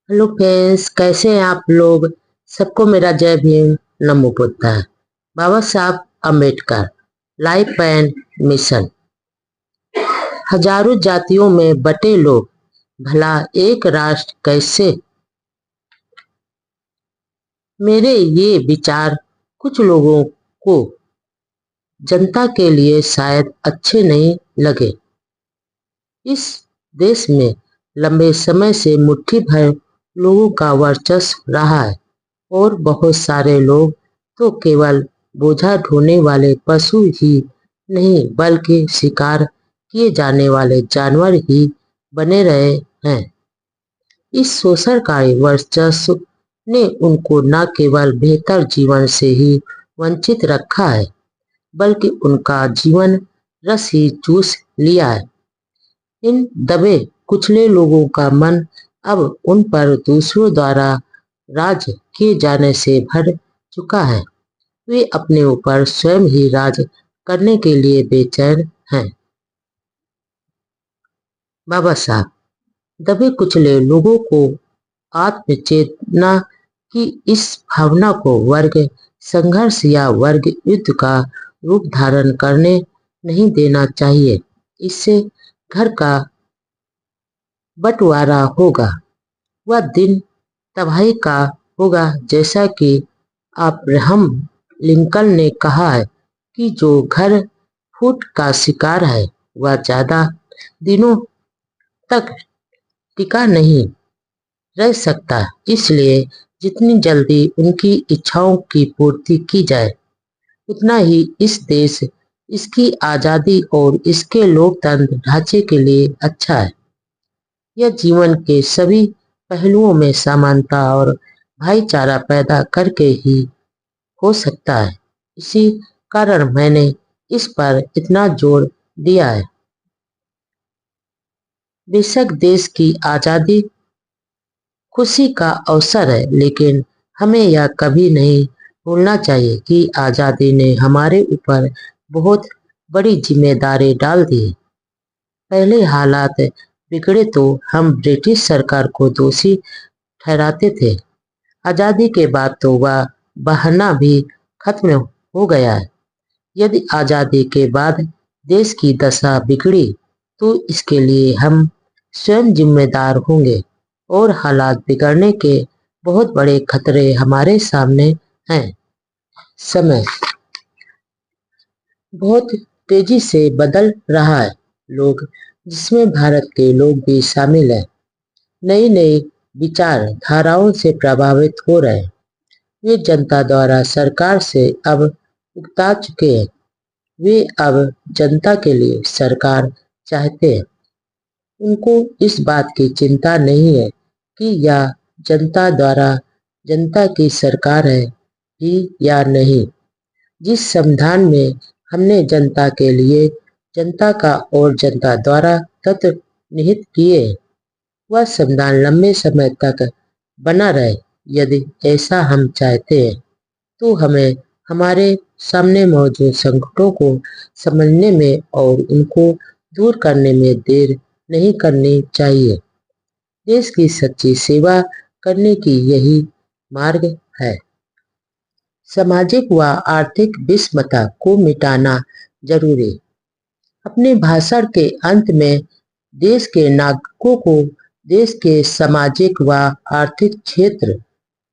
Hello friends, कैसे हैं आप लोग। सबको मेरा जय भीम, नमो बुद्धाय। बाबा Saheb Ambedkar life and mission. हजारों जातियों में बटे लोग, भला एक राष्ट्र कैसे। मेरे ये विचार कुछ लोगों को जनता के लिए शायद अच्छे नहीं लगे। इस देश में लंबे समय से मुट्ठी भर लोगों का वर्चस्व रहा है और बहुत सारे लोग तो केवल बोझा ढोने वाले पशु ही नहीं बल्कि शिकार किए जाने वाले जानवर ही बने रहे हैं। इस शोषणकारी वर्चस्व ने उनको न केवल बेहतर जीवन से ही वंचित रखा है, बल्कि उनका जीवन रस ही चूस लिया है। इन दबे कुचले लोगों का मन अब उन पर दूसरों द्वारा राज किए जाने से भर चुका है। वे अपने ऊपर स्वयं ही राज करने के लिए बेचैन हैं। बाबा साहब दबे कुचले लोगों को आत्मचेतना की इस भावना को वर्ग संघर्ष या वर्ग युद्ध का रूप धारण करने नहीं देना चाहिए। इससे घर का बंटवारा होगा। वह दिन तबाही का होगा, जैसा कि अब्राहम लिंकन ने कहा है कि जो घर फूट का शिकार है वह ज्यादा दिनों तक टिका नहीं रह सकता। इसलिए जितनी जल्दी उनकी इच्छाओं की पूर्ति की जाए, उतना ही इस देश, इसकी आजादी और इसके लोकतंत्र ढांचे के लिए अच्छा है। यह जीवन के सभी पहलुओं में समानता और भाईचारा पैदा करके ही हो सकता है। इसी कारण मैंने इस पर इतना जोर दिया है। बेशक देश की आजादी खुशी का अवसर है, लेकिन हमें यह कभी नहीं भूलना चाहिए कि आजादी ने हमारे ऊपर बहुत बड़ी जिम्मेदारी डाल दी। पहले हालात बिगड़े तो हम ब्रिटिश सरकार को दोषी ठहराते थे। आजादी के बाद तो वह बहाना भी खत्म हो गया है। यदि आजादी के बाद देश की दशा बिगड़ी तो इसके लिए हम स्वयं जिम्मेदार होंगे और हालात बिगड़ने के बहुत बड़े खतरे हमारे सामने हैं। समय बहुत तेजी से बदल रहा है। लोग, जिसमें भारत के लोग भी शामिल हैं, नई नई विचारधाराओं से प्रभावित हो रहे हैं। वे जनता द्वारा सरकार से अब उकता चुके हैं। वे अब जनता के लिए सरकार चाहते हैं। उनको इस बात की चिंता नहीं है कि यह जनता द्वारा जनता की सरकार है ही या नहीं। जिस संविधान में हमने जनता के लिए जनता का और जनता द्वारा तत्व निहित किए, वह संविधान लंबे समय तक बना रहे। यदि ऐसा हम चाहते हैं तो हमें हमारे सामने मौजूद संकटों को समझने में और उनको दूर करने में देर नहीं करनी चाहिए। देश की सच्ची सेवा करने की यही मार्ग है। सामाजिक व आर्थिक विषमता को मिटाना जरूरी। अपने भाषण के अंत में देश के नागरिकों को देश के सामाजिक व आर्थिक क्षेत्र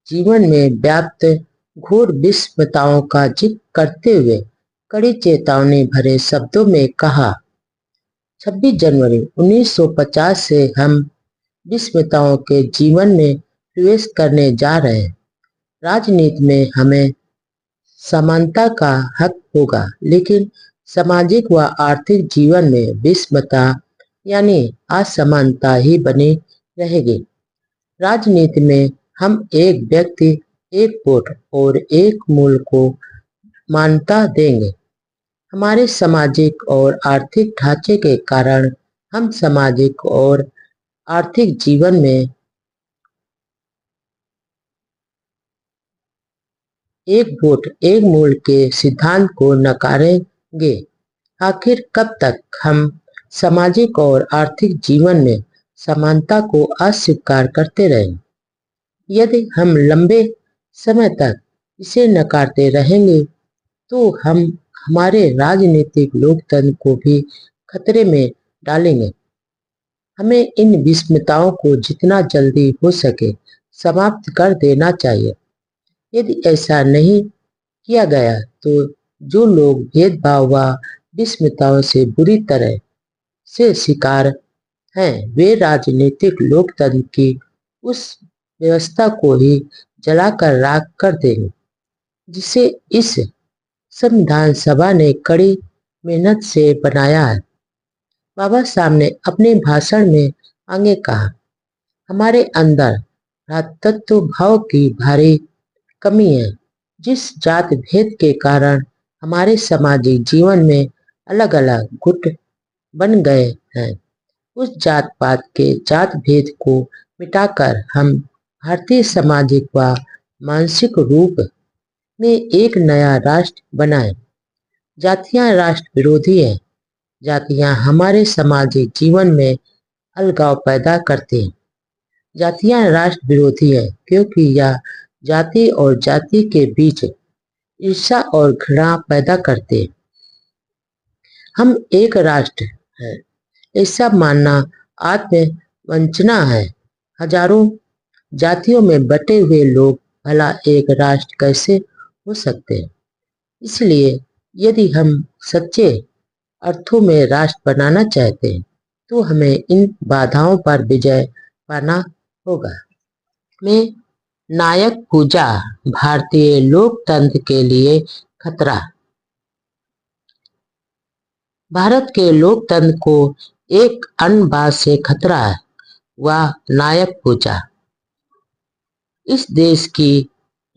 जीवन में व्याप्त घोर विषमताओं का जिक्र करते हुए कड़ी चेतावनी भरे शब्दों में कहा, 26 जनवरी 1950 से हम विषमताओं के जीवन में प्रवेश करने जा रहे हैं। राजनीति में हमें समानता का हक होगा, लेकिन सामाजिक व आर्थिक जीवन में विषमता यानी असमानता ही बनी रहेगी। राजनीति में हम एक व्यक्ति, एक वोट और एक मूल्य को मान्यता देंगे। हमारे सामाजिक और आर्थिक ढांचे के कारण हम सामाजिक और आर्थिक जीवन में एक वोट एक मूल्य के सिद्धांत को नकारेंगे। आखिर कब तक हम सामाजिक और आर्थिक जीवन में समानता को अस्वीकार करते रहें। यदि हम लंबे समय तक इसे नकारते रहेंगे तो हम हमारे राजनीतिक लोकतंत्र को भी खतरे में डालेंगे। हमें इन विस्मताओं को जितना जल्दी हो सके समाप्त कर देना चाहिए। यदि ऐसा नहीं किया गया तो जो लोग भेदभाव व विस्मताओं से बुरी तरह से शिकार हैं, वे राजनीतिक लोकतंत्र की उस व्यवस्था को ही जलाकर राख कर देंगे जिसे इस संविधान सभा ने कड़ी मेहनत से बनाया है। बाबा साहब ने अपने भाषण में आगे कहा, हमारे अंदर भ्रातृत्व भाव की भारी कमी है। जिस जात भेद के कारण हमारे सामाजिक जीवन में अलग अलग गुट बन गए हैं, उस जात पात के जात भेद को मिटाकर हम भारतीय सामाजिक व मानसिक रूप में एक नया राष्ट्र बनाए। जातियां राष्ट्र विरोधी है। जातियां हमारे सामाजिक जीवन में अलगाव पैदा करती हैं। जातियां राष्ट्र विरोधी है क्योंकि यह जाति और जाति के बीच ईर्ष्या और घृणा पैदा करते हैं। हम एक राष्ट्र है ऐसा मानना आत्मवंचना है। हजारों जातियों में बटे हुए लोग भला एक राष्ट्र कैसे हो सकते हैं। इसलिए यदि हम सच्चे अर्थों में राष्ट्र बनाना चाहते हैं तो हमें इन बाधाओं पर विजय पाना होगा। में नायक पूजा भारतीय लोकतंत्र के लिए खतरा। भारत के लोकतंत्र को एक अन्य बात से खतरा है, वह नायक पूजा। इस देश की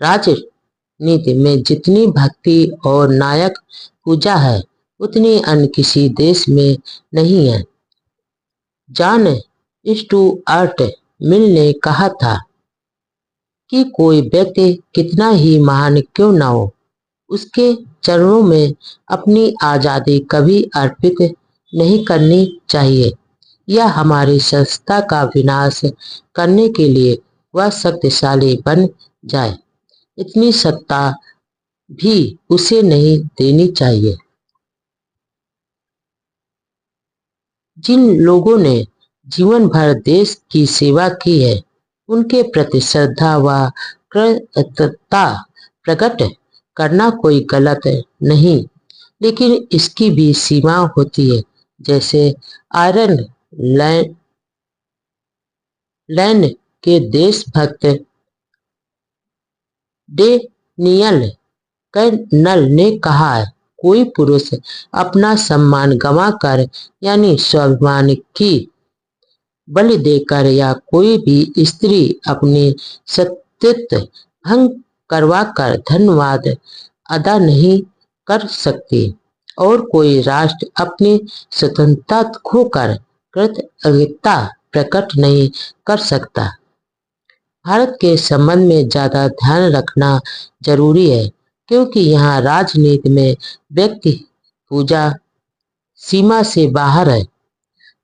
राजनीति में जितनी भक्ति और नायक पूजा है उतनी अन्य किसी देश में नहीं है। जॉन स्टुअर्ट मिल ने कहा था कि कोई व्यक्ति कितना ही महान क्यों न हो, उसके चरणों में अपनी आजादी कभी अर्पित नहीं करनी चाहिए। यह हमारी संस्था का विनाश करने के लिए वह शक्तिशाली बन जाए, इतनी सत्ता भी उसे नहीं देनी चाहिए। जिन लोगों ने जीवन भर देश की सेवा की है उनके प्रति श्रद्धा व कृतज्ञता प्रकट करना कोई गलत नहीं, लेकिन इसकी भी सीमा होती है। जैसे आयरलैंड के देशभक्त डेनियल कर्नल ने कहा है, कोई पुरुष अपना सम्मान गंवाकर यानी स्वाभिमान की बलि देकर या कोई भी स्त्री अपनी सत्यत्व भंग करवाकर धन्यवाद अदा नहीं कर सकती और कोई राष्ट्र अपनी स्वतंत्रता खोकर कृतज्ञता प्रकट नहीं कर सकता। भारत के संबंध में ज्यादा ध्यान रखना जरूरी है क्योंकि यहाँ राजनीति में व्यक्ति पूजा सीमा से बाहर है।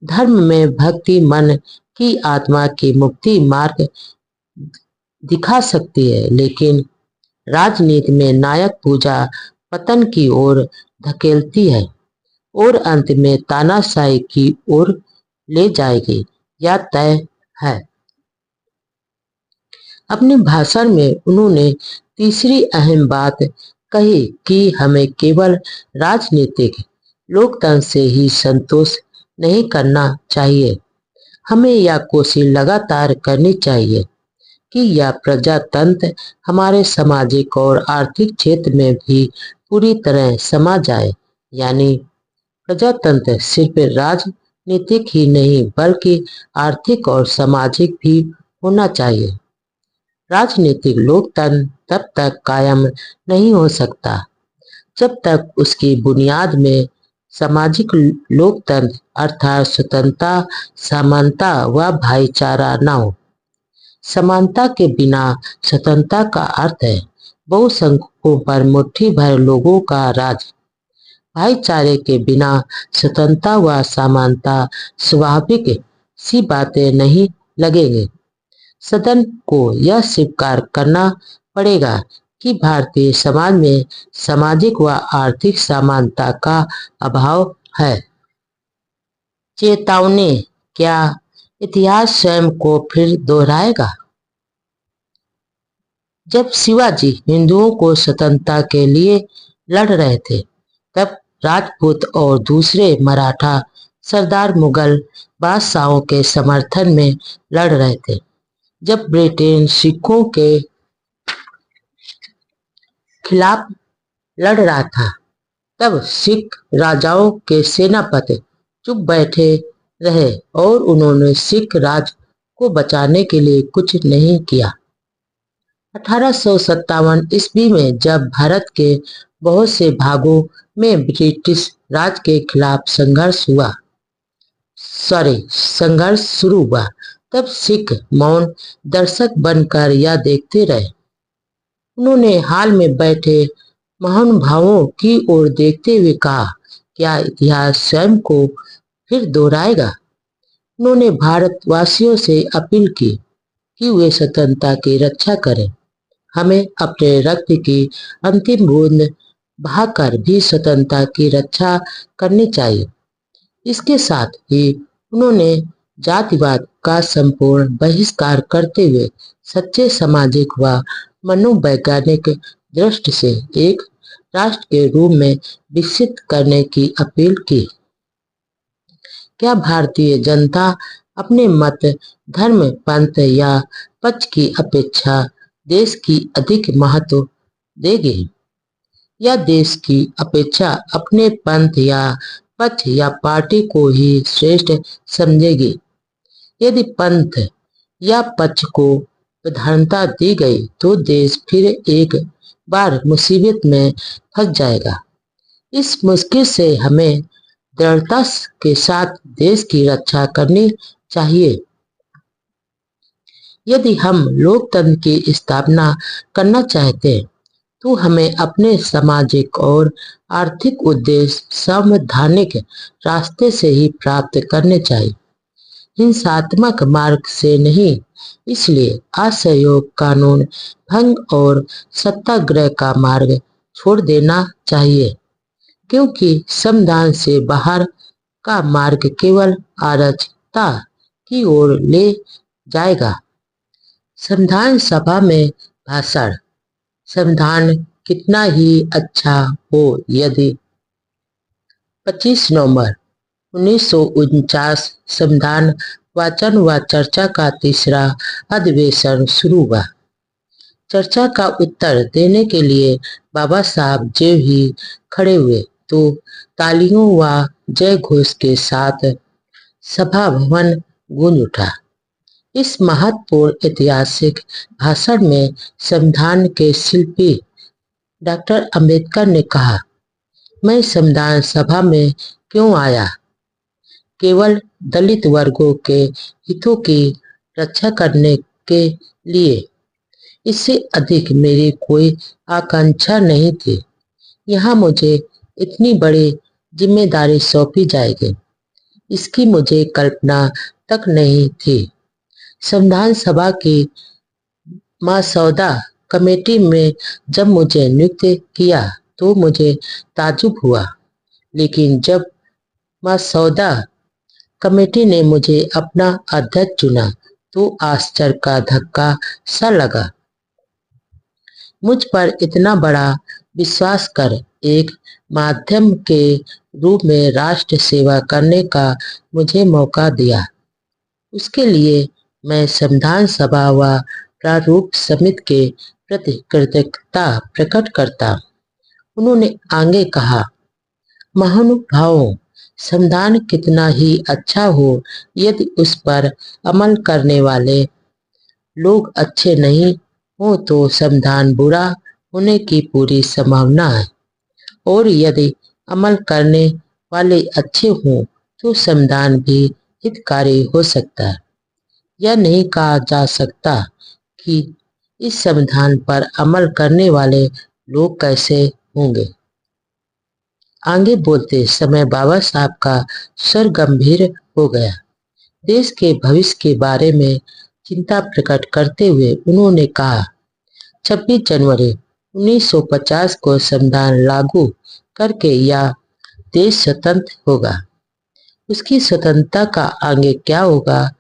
धर्म में भक्ति मन की आत्मा की मुक्ति मार्ग दिखा सकती है, लेकिन राजनीति में नायक पूजा पतन की ओर धकेलती है और अंत में तानाशाही की ओर ले जाएगी, यह तय है। अपने भाषण में उन्होंने तीसरी अहम बात कही कि हमें केवल राजनीतिक लोकतंत्र से ही संतोष नहीं करना चाहिए, हमें यह कोशिश लगातार करनी चाहिए कि यह प्रजातंत्र हमारे सामाजिक और आर्थिक क्षेत्र में भी पूरी तरह समा जाए। यानी प्रजातंत्र सिर्फ राजनीतिक ही नहीं बल्कि आर्थिक और सामाजिक भी होना चाहिए। राजनीतिक लोकतंत्र तब तक कायम नहीं हो सकता जब तक उसकी बुनियाद में सामाजिक लोकतंत्र अर्थात स्वतंत्रता, समानता व भाईचारा न हो। समानता के बिना स्वतंत्रता का अर्थ है बहुसंख्यकों पर मुट्ठी भर लोगों का राज। भाईचारे के बिना स्वतंत्रता व समानता स्वाभाविक सी बातें नहीं लगेंगे। सदन को यह स्वीकार करना पड़ेगा कि भारतीय समाज में सामाजिक व आर्थिक समानता का अभाव है। चेतावनी, क्या इतिहास स्वयं को फिर दोहराएगा? जब शिवाजी हिंदुओं को स्वतंत्रता के लिए लड़ रहे थे, तब राजपूत और दूसरे मराठा सरदार मुगल बादशाहों के समर्थन में लड़ रहे थे। जब ब्रिटेन सिखों के खिलाफ लड़ रहा था, तब सिख राजाओं के सेनापति चुप बैठे रहे और उन्होंने सिख राज को बचाने के लिए कुछ नहीं किया। 1857 ईस्वी में जब भारत के बहुत से भागों में ब्रिटिश राज के खिलाफ संघर्ष शुरू हुआ, तब सिख मौन दर्शक बनकर यह देखते रहे। उन्होंने हाल में बैठे महानुभावों की ओर देखते हुए कहा, क्या इतिहास स्वयं को फिर दोहराएगा? उन्होंने भारतवासियों से अपील की कि वे स्वतंत्रता की रक्षा करें। हमें अपने रक्त की अंतिम बूंद बहाकर भी स्वतंत्रता की रक्षा करनी चाहिए। इसके साथ ही उन्होंने जातिवाद का संपूर्ण बहिष्कार करते हुए सच्चे सामाजिक व मनोवैज्ञानिक दृष्टि से एक राष्ट्र के रूप में विकसित करने की अपील की। क्या भारतीय जनता अपने मत, धर्म, पंथ या पक्ष की अपेक्षा देश की अधिक महत्व देगी, या देश की अपेक्षा अपने पंथ या पक्ष या पार्टी को ही श्रेष्ठ समझेगी? यदि पंथ या पक्ष को प्रधानता दी गई तो देश फिर एक बार मुसीबत में फंस जाएगा। इस मुश्किल से हमें दृढ़ता के साथ देश की रक्षा करनी चाहिए। यदि हम लोकतंत्र की स्थापना करना चाहते हैं, तो हमें अपने सामाजिक और आर्थिक उद्देश्य संवैधानिक रास्ते से ही प्राप्त करने चाहिए, हिंसात्मक मार्ग से नहीं। इसलिए असहयोग, कानून भंग और सत्याग्रह का मार्ग छोड़ देना चाहिए, क्योंकि संविधान से बाहर का मार्ग केवल अराजकता की ओर ले जाएगा। संविधान सभा में भाषण। संविधान कितना ही अच्छा हो, यदि 25 नवंबर 1949 संविधान वाचन व चर्चा का तीसरा अधिवेशन शुरू हुआ। चर्चा का उत्तर देने के लिए बाबा साहब जब ही खड़े हुए तो तालियों व जय घोष के साथ सभा भवन गूंज उठा। इस महत्वपूर्ण ऐतिहासिक भाषण में संविधान के शिल्पी डॉक्टर अंबेडकर ने कहा, मैं संविधान सभा में क्यों आया? केवल दलित वर्गों के हितों की रक्षा करने के लिए। इससे अधिक मेरी कोई आकांक्षा नहीं थी। यहाँ मुझे इतनी बड़ी जिम्मेदारी सौंपी जाएगी, इसकी मुझे कल्पना तक नहीं थी। संविधान सभा की मसौदा कमेटी में जब मुझे नियुक्त किया तो मुझे ताज्जुब हुआ, लेकिन जब मसौदा कमेटी ने मुझे अपना अध्यक्ष चुना तो आश्चर्य का धक्का सा लगा। मुझ पर इतना बड़ा विश्वास कर एक माध्यम के रूप में राष्ट्र सेवा करने का मुझे मौका दिया, उसके लिए मैं संविधान सभा व प्रारूप समिति के प्रति कृतज्ञता प्रकट करता। उन्होंने आगे कहा, महानुभावों, संविधान कितना ही अच्छा हो, यदि उस पर अमल करने वाले लोग अच्छे नहीं हो तो संविधान बुरा होने की पूरी संभावना है, और यदि अमल करने वाले अच्छे हों तो संविधान भी हितकारी हो सकता है। यह नहीं कहा जा सकता कि इस संविधान पर अमल करने वाले लोग कैसे होंगे। आगे बोलते समय बाबा साहब का स्वर गंभीर हो गया। देश के भविष्य के बारे में चिंता प्रकट करते हुए उन्होंने कहा, 26 जनवरी 1950 को संविधान लागू करके यह देश स्वतंत्र होगा। उसकी स्वतंत्रता का आगे क्या होगा?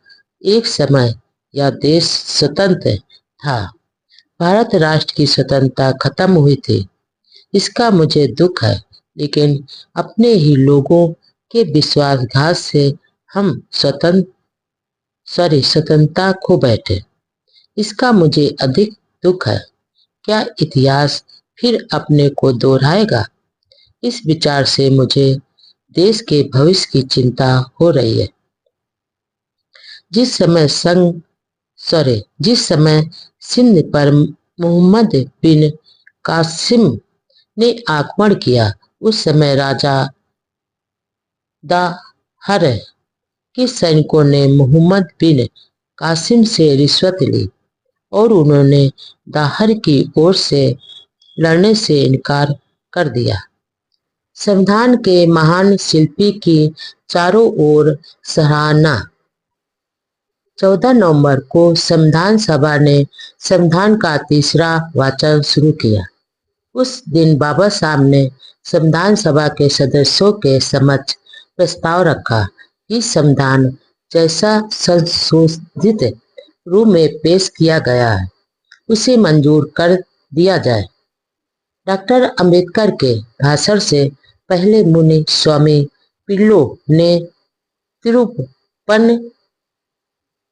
एक समय यह देश स्वतंत्र था। भारत राष्ट्र की स्वतंत्रता खत्म हुई थी। इसका मुझे दुख है, लेकिन अपने ही लोगों के विश्वासघात से हम स्वतंत्रता खो बैठे। इसका मुझे अधिक दुख है। क्या इतिहास फिर अपने को दोहराएगा? इस विचार से मुझे देश के भविष्य की चिंता हो रही है। जिस समय सिंध पर मोहम्मद बिन कासिम ने आक्रमण किया, उस समय राजा दाहर के सैनिकों ने मोहम्मद बिन कासिम से रिश्वत ली और उन्होंने दाहर की ओर से लड़ने से इनकार कर दिया। संविधान के महान शिल्पी की चारों ओर सराहना। 14 नवंबर को संविधान सभा ने संविधान का तीसरा वाचन शुरू किया। उस दिन बाबा साहब ने संविधान सभा के सदस्यों के समक्ष प्रस्ताव रखा कि संविधान जैसा संशोधित रूप में पेश किया गया है, उसे मंजूर कर दिया जाए। डॉक्टर अंबेडकर के भाषण से पहले मुनि स्वामी पिल्लो ने तिरुपन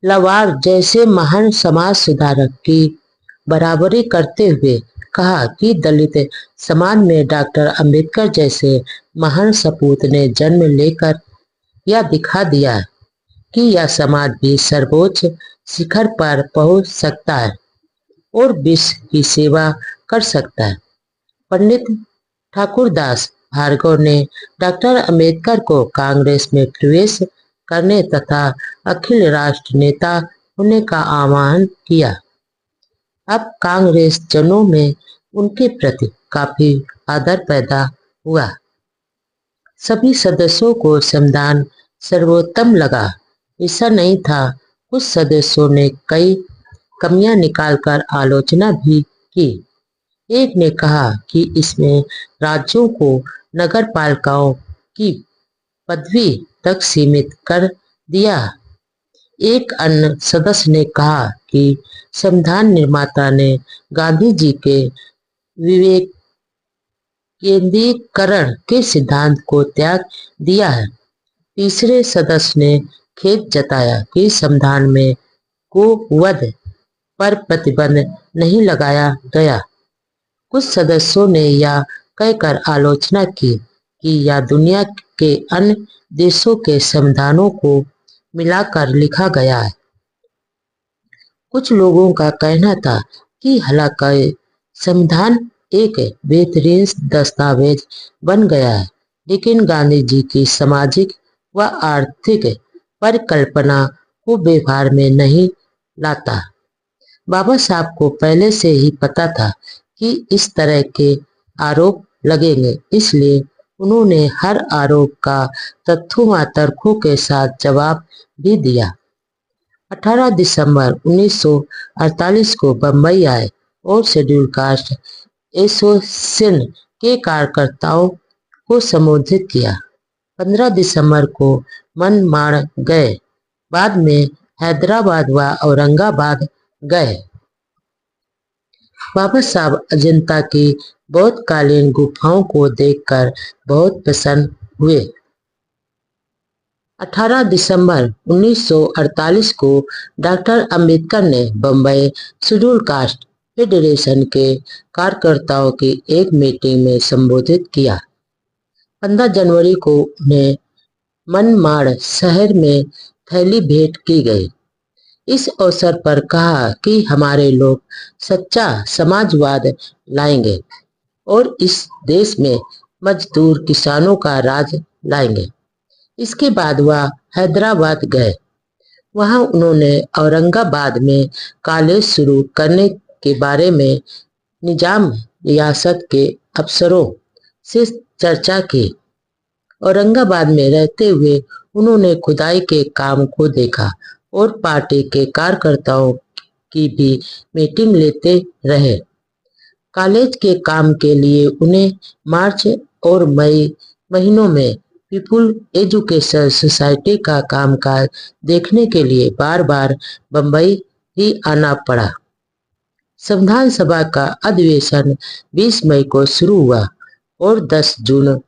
लवार जैसे महान समाज सुधारक की बराबरी करते हुए कहा कि दलित समाज में डॉक्टर अंबेडकर जैसे महान सपूत ने जन्म लेकर यह दिखा दिया कि यह समाज भी सर्वोच्च शिखर पर पहुंच सकता है और विश्व की सेवा कर सकता है। पंडित ठाकुरदास भार्गव ने डॉक्टर अंबेडकर को कांग्रेस में प्रवेश करने तथा अखिल राष्ट्र नेता होने का आह्वान किया। अब कांग्रेस जनों में उनके प्रति काफी आदर पैदा हुआ। सभी सदस्यों को संविधान सर्वोत्तम लगा। ऐसा नहीं था, कुछ सदस्यों ने कई कमियां निकालकर आलोचना भी की। एक ने कहा कि इसमें राज्यों को नगर पालिकाओं की पदवी तक सीमित कर दिया। एक अन्य सदस्य ने कहा कि संविधान निर्माता ने गांधी जी के विवेक केंद्रीकरण के सिद्धांत को त्याग दिया है। तीसरे सदस्य ने खेद जताया कि संविधान में गोवध पर प्रतिबंध नहीं लगाया गया। कुछ सदस्यों ने यह कहकर आलोचना की कि यह दुनिया के अन्य देशों के संविधानों को मिलाकर लिखा गया है। कुछ लोगों का कहना था कि हालांकि संविधान एक बेहतरीन दस्तावेज बन गया है, लेकिन गांधी जी की सामाजिक व आर्थिक परिकल्पना को व्यवहार में नहीं लाता। बाबा साहब को पहले से ही पता था कि इस तरह के आरोप लगेंगे, इसलिए उन्होंने हर आरोप का तथ्यों व तर्कों के साथ जवाब भी दिया। 18 दिसंबर 1948 को बंबई आए और शेड्यूल कास्ट एसोसिएशन के कार्यकर्ताओं को संबोधित किया। 15 दिसंबर को मनमाड़ गए। बाद में हैदराबाद व औरंगाबाद गए। बाबा साहब अजंता की बौद्धकालीन गुफाओं को देखकर बहुत प्रसन्न हुए। 18 दिसंबर 1948 को डॉक्टर अंबेडकर ने बम्बई शेड्यूल कास्ट फेडरेशन के कार्यकर्ताओं की एक मीटिंग में संबोधित किया। 15 जनवरी को उन्हें मनमाड़ शहर में थैली भेंट की गई। इस अवसर पर कहा कि हमारे लोग सच्चा समाजवाद लाएंगे और इस देश में मजदूर किसानों का राज लाएंगे। इसके बाद वह हैदराबाद गए। वहां उन्होंने औरंगाबाद में कॉलेज शुरू करने के बारे में निजाम रियासत के अफसरों से चर्चा की। औरंगाबाद में रहते हुए उन्होंने खुदाई के काम को देखा और पार्टी के कार्यकर्ताओं की भी मीटिंग लेते रहे। कॉलेज के काम के लिए उन्हें मार्च और मई महीनों में पीपुल एजुकेशन सोसाइटी का कामकाज देखने के लिए बार बार बंबई ही आना पड़ा। संविधान सभा का अधिवेशन 20 मई को शुरू हुआ और 10 जून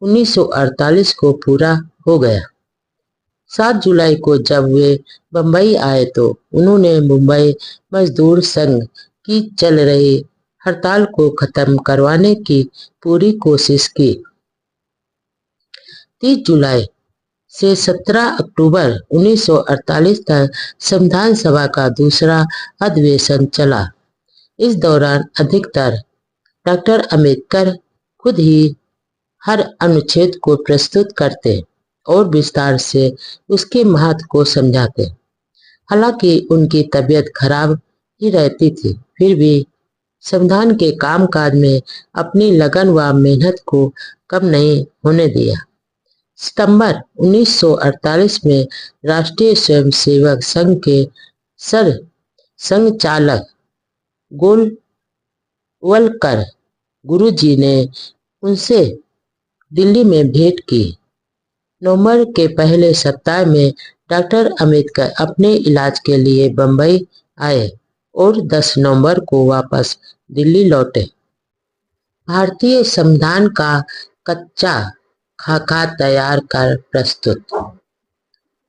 1948 को पूरा हो गया। 7 जुलाई को जब वे बंबई आए तो उन्होंने मुंबई मजदूर संघ की चल रही हड़ताल को खत्म करवाने की पूरी कोशिश की। 30 जुलाई से 17 अक्टूबर 1948 तक संविधान सभा का दूसरा अधिवेशन चला। इस दौरान अधिकतर डॉक्टर अंबेडकर खुद ही हर अनुच्छेद को प्रस्तुत करते और विस्तार से उसके महत्व को समझाते। हालांकि उनकी तबीयत खराब ही रहती थी, फिर भी संविधान के कामकाज में अपनी लगन व मेहनत को कम नहीं होने दिया। सितंबर 1948 में राष्ट्रीय स्वयंसेवक संघ के सर संघचालक गोलवलकर गुरुजी ने उनसे दिल्ली में भेंट की। नवंबर के पहले सप्ताह में डॉक्टर अंबेडकर अपने इलाज के लिए बंबई आए और 10 नवंबर को वापस दिल्ली लौटे। भारतीय संविधान का कच्चा खाका तैयार कर प्रस्तुत।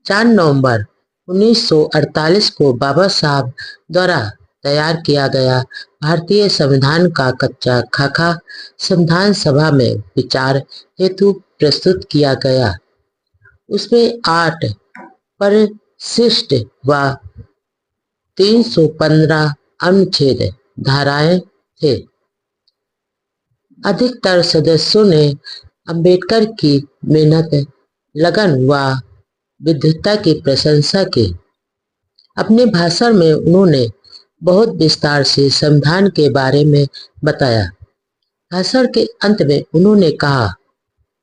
4 नवंबर 1948 को बाबा साहब द्वारा तैयार किया गया भारतीय संविधान का कच्चा खाका संविधान सभा में विचार हेतु प्रस्तुत किया गया। उसमें 8 परिशिष्ट व 315 अनुच्छेद धाराएं थे। अधिकतर सदस्यों ने अंबेडकर की मेहनत, लगन व विद्वता की प्रशंसा की। अपने भाषण में उन्होंने बहुत विस्तार से संविधान के बारे में बताया। भाषण के अंत में उन्होंने कहा,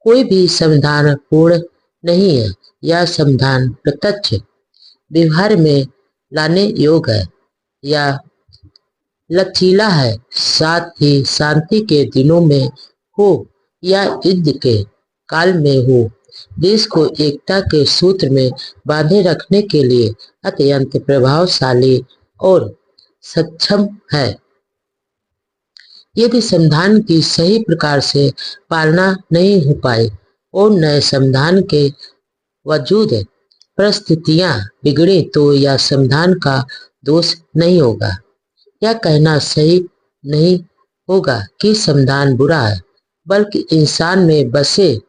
कोई भी संविधान पूर्ण नहीं है। यह संविधान प्रत्यक्ष व्यवहार में लाने योग्य है। यह लचीला है, साथ ही शांति के दिनों में हो या युद्ध के काल में हो, देश को एकता के सूत्र में बांधे रखने के लिए अत्यंत प्रभावशाली और सक्षम है। यदि संविधान की सही प्रकार से पालना नहीं हो पाई और नए संविधान के वजूद परिस्थितियां बिगड़ी तो यह संविधान का दोष नहीं होगा। यह कहना सही नहीं होगा कि संविधान बुरा है, बल्कि इंसान में बसे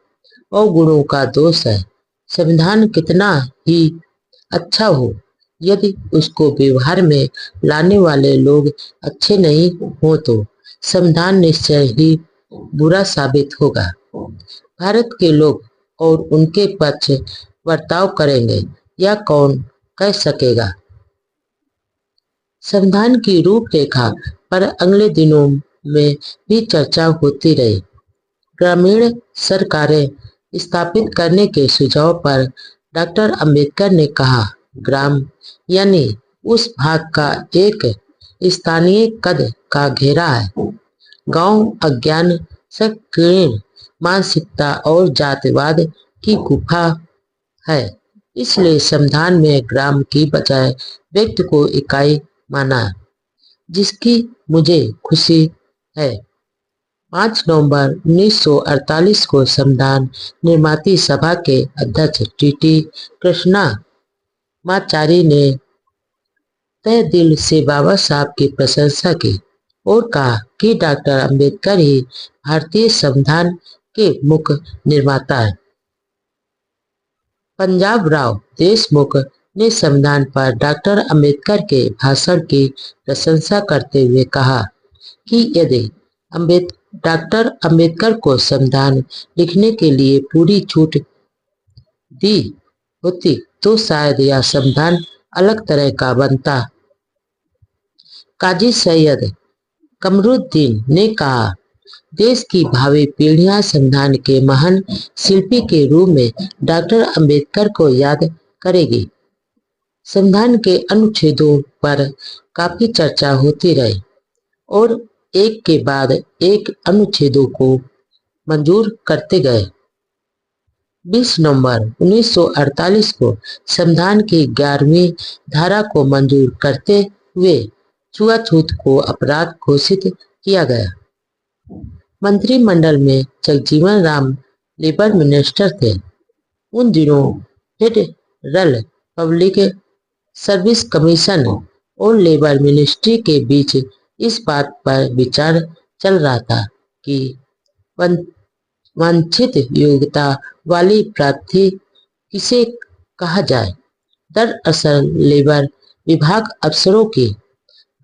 अवगुणों का दोष है। संविधान कितना ही अच्छा हो, यदि उसको व्यवहार में लाने वाले लोग अच्छे नहीं हो तो संविधान निश्चय ही बुरा साबित होगा। भारत के लोग और उनके पक्ष बर्ताव करेंगे, यह कौन कह सकेगा। संविधान की रूपरेखा पर अगले दिनों में भी चर्चा होती रही। ग्रामीण सरकारें स्थापित करने के सुझाव पर डॉक्टर अंबेडकर ने कहा, ग्राम यानी उस भाग का एक स्थानीय कद का घेरा है। गांव अज्ञान, संकीर्ण मानसिकता और जातिवाद की गुफा है। इसलिए संविधान में ग्राम की बजाय व्यक्ति को इकाई माना, जिसकी मुझे खुशी है। 5 नवंबर 1948 को संविधान निर्माती सभा के अध्यक्ष टी.टी. कृष्णमाचारी ने तहे दिल से बाबा साहब की प्रशंसा की और कहा कि डॉक्टर अंबेडकर ही भारतीय संविधान के मुख्य निर्माता हैं। पंजाब राव देशमुख ने संविधान पर डॉक्टर अंबेडकर के भाषण की प्रशंसा करते हुए कहा कि यदि डॉक्टर अंबेडकर को संविधान लिखने के लिए पूरी छूट दी होती तो शायद यह संविधान अलग तरह का बनता। काजी सैयद कमरुद्दीन ने कहा, देश की भावी पीढ़ियां संविधान के महान शिल्पी के रूप में डॉक्टर अंबेडकर को याद करेगी। संविधान के अनुच्छेदों पर काफी चर्चा होती रही और एक के बाद एक अनुच्छेदों को मंजूर करते गए। 20 नवंबर 1948 को संविधान की 11वीं धारा को मंजूर करते हुए छुआछूत को अपराध घोषित किया गया। मंत्रिमंडल में जगजीवन राम लेबर मिनिस्टर थे। उन दिनों फेडरल पब्लिक सर्विस कमीशन और लेबर मिनिस्ट्री के बीच इस बात पर विचार चल रहा था कि वांछित योग्यता वाली प्रार्थी किसे कहा जाए। दरअसल लेबर विभाग अफसरों की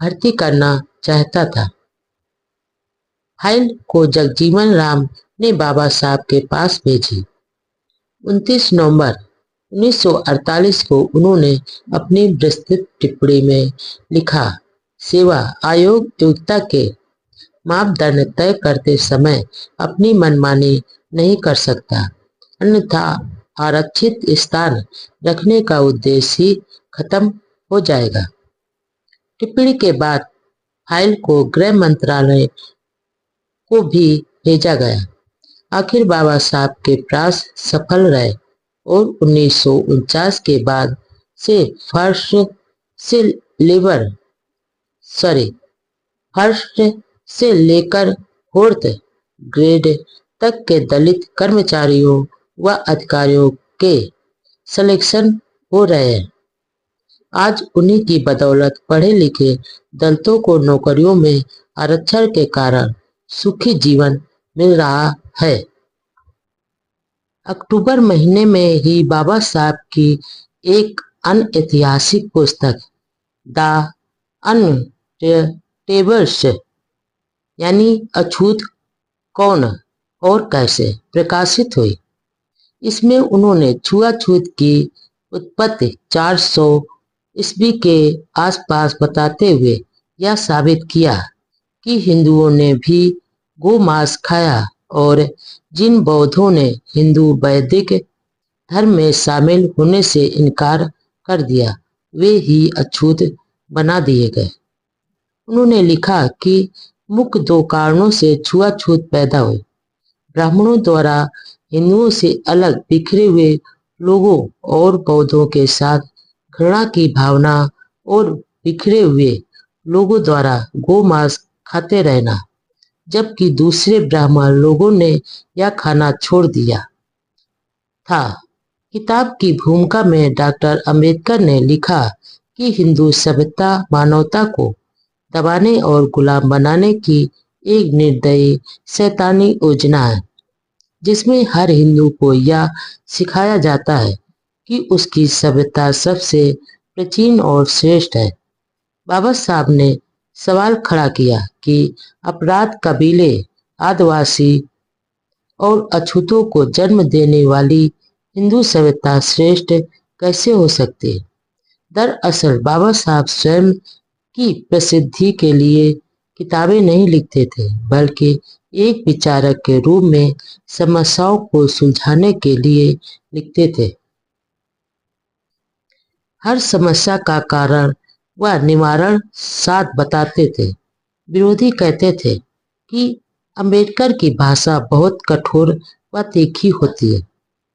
भर्ती करना चाहता था। फाइल को जगजीवन राम ने बाबा साहब के पास भेजी। 29 नवंबर 1948 को उन्होंने अपनी विस्तृत टिप्पणी में लिखा, सेवा आयोग योग्यता के मापदंड तय करते समय अपनी मनमानी नहीं कर सकता, अन्यथा आरक्षित स्थान रखने का उद्देश्य ही खत्म हो जाएगा। टिप्पणी के बाद फाइल को गृह मंत्रालय को भी भेजा गया। आखिर बाबा साहब के प्रयास सफल रहे और 1949 के बाद से फर्स्ट से लेकर फोर्थ ग्रेड तक के दलित कर्मचारियों व अधिकारियों के सिलेक्शन हो रहे हैं। आज उन्हीं की बदौलत पढ़े लिखे दलितों को नौकरियों में आरक्षण के कारण सुखी जीवन मिल रहा है। अक्टूबर महीने में ही बाबा साहब की एक अनऐतिहासिक पुस्तक द अनटेबल्स यानी अछूत कौन और कैसे प्रकाशित हुई। इसमें उन्होंने छुआछूत की उत्पत्ति 400 ईस्वी के आसपास बताते हुए यह साबित किया कि हिंदुओं ने भी गोमांस खाया और जिन बौद्धों ने हिंदू वैदिक धर्म में शामिल होने से इनकार कर दिया वे ही अछूत बना दिए गए। उन्होंने लिखा कि मुख्य 2 कारणों से छुआछूत पैदा हुई। ब्राह्मणों द्वारा हिंदुओं से अलग बिखरे हुए लोगों और बौद्धों के साथ घृणा की भावना और बिखरे हुए लोगों द्वारा गोमांस खाते रहना, जबकि दूसरे ब्राह्मण लोगों ने यह खाना छोड़ दिया था। किताब की भूमिका में डॉक्टर अंबेडकर ने लिखा कि हिंदू सभ्यता मानवता को दबाने और गुलाम बनाने की एक निर्दयी शैतानी योजना है, जिसमें हर हिंदू को यह सिखाया जाता है कि उसकी सभ्यता सबसे प्राचीन और श्रेष्ठ है। बाबा साहब ने सवाल खड़ा किया कि अपराध कबीले, आदिवासी और अछूतों को जन्म देने वाली हिंदू सभ्यता श्रेष्ठ कैसे हो सकती है। दरअसल बाबा साहब स्वयं की प्रसिद्धि के लिए किताबें नहीं लिखते थे, बल्कि एक विचारक के रूप में समस्याओं को सुलझाने के लिए लिखते थे। हर समस्या का कारण व निवारण साथ बताते थे। विरोधी कहते थे कि अंबेडकर की भाषा बहुत कठोर व तीखी होती है।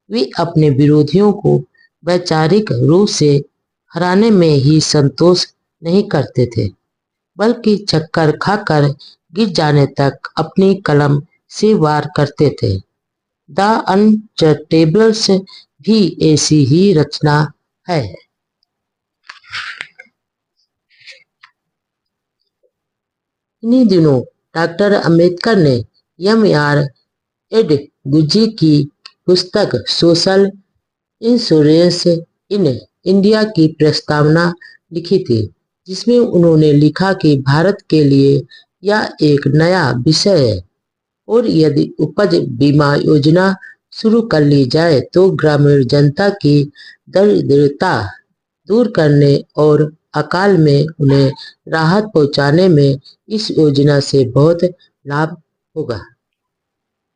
वे अपने विरोधियों को वैचारिक रूप से हराने में ही संतोष नहीं करते थे, बल्कि चक्कर खाकर गिर जाने तक अपनी कलम से वार करते थे। द अनटचेबल्स भी ऐसी ही रचना है। इन्हीं दिनों डॉक्टर अंबेडकर ने एम.आर. एडगुजी की पुस्तक सोशल इंश्योरेंस इन इंडिया की प्रस्तावना लिखी थी, जिसमें उन्होंने लिखा कि भारत के लिए यह एक नया विषय है और यदि उपज बीमा योजना शुरू कर ली जाए तो ग्रामीण जनता की दरिद्रता दूर करने और अकाल में उन्हें राहत पहुंचाने में इस योजना से बहुत लाभ होगा।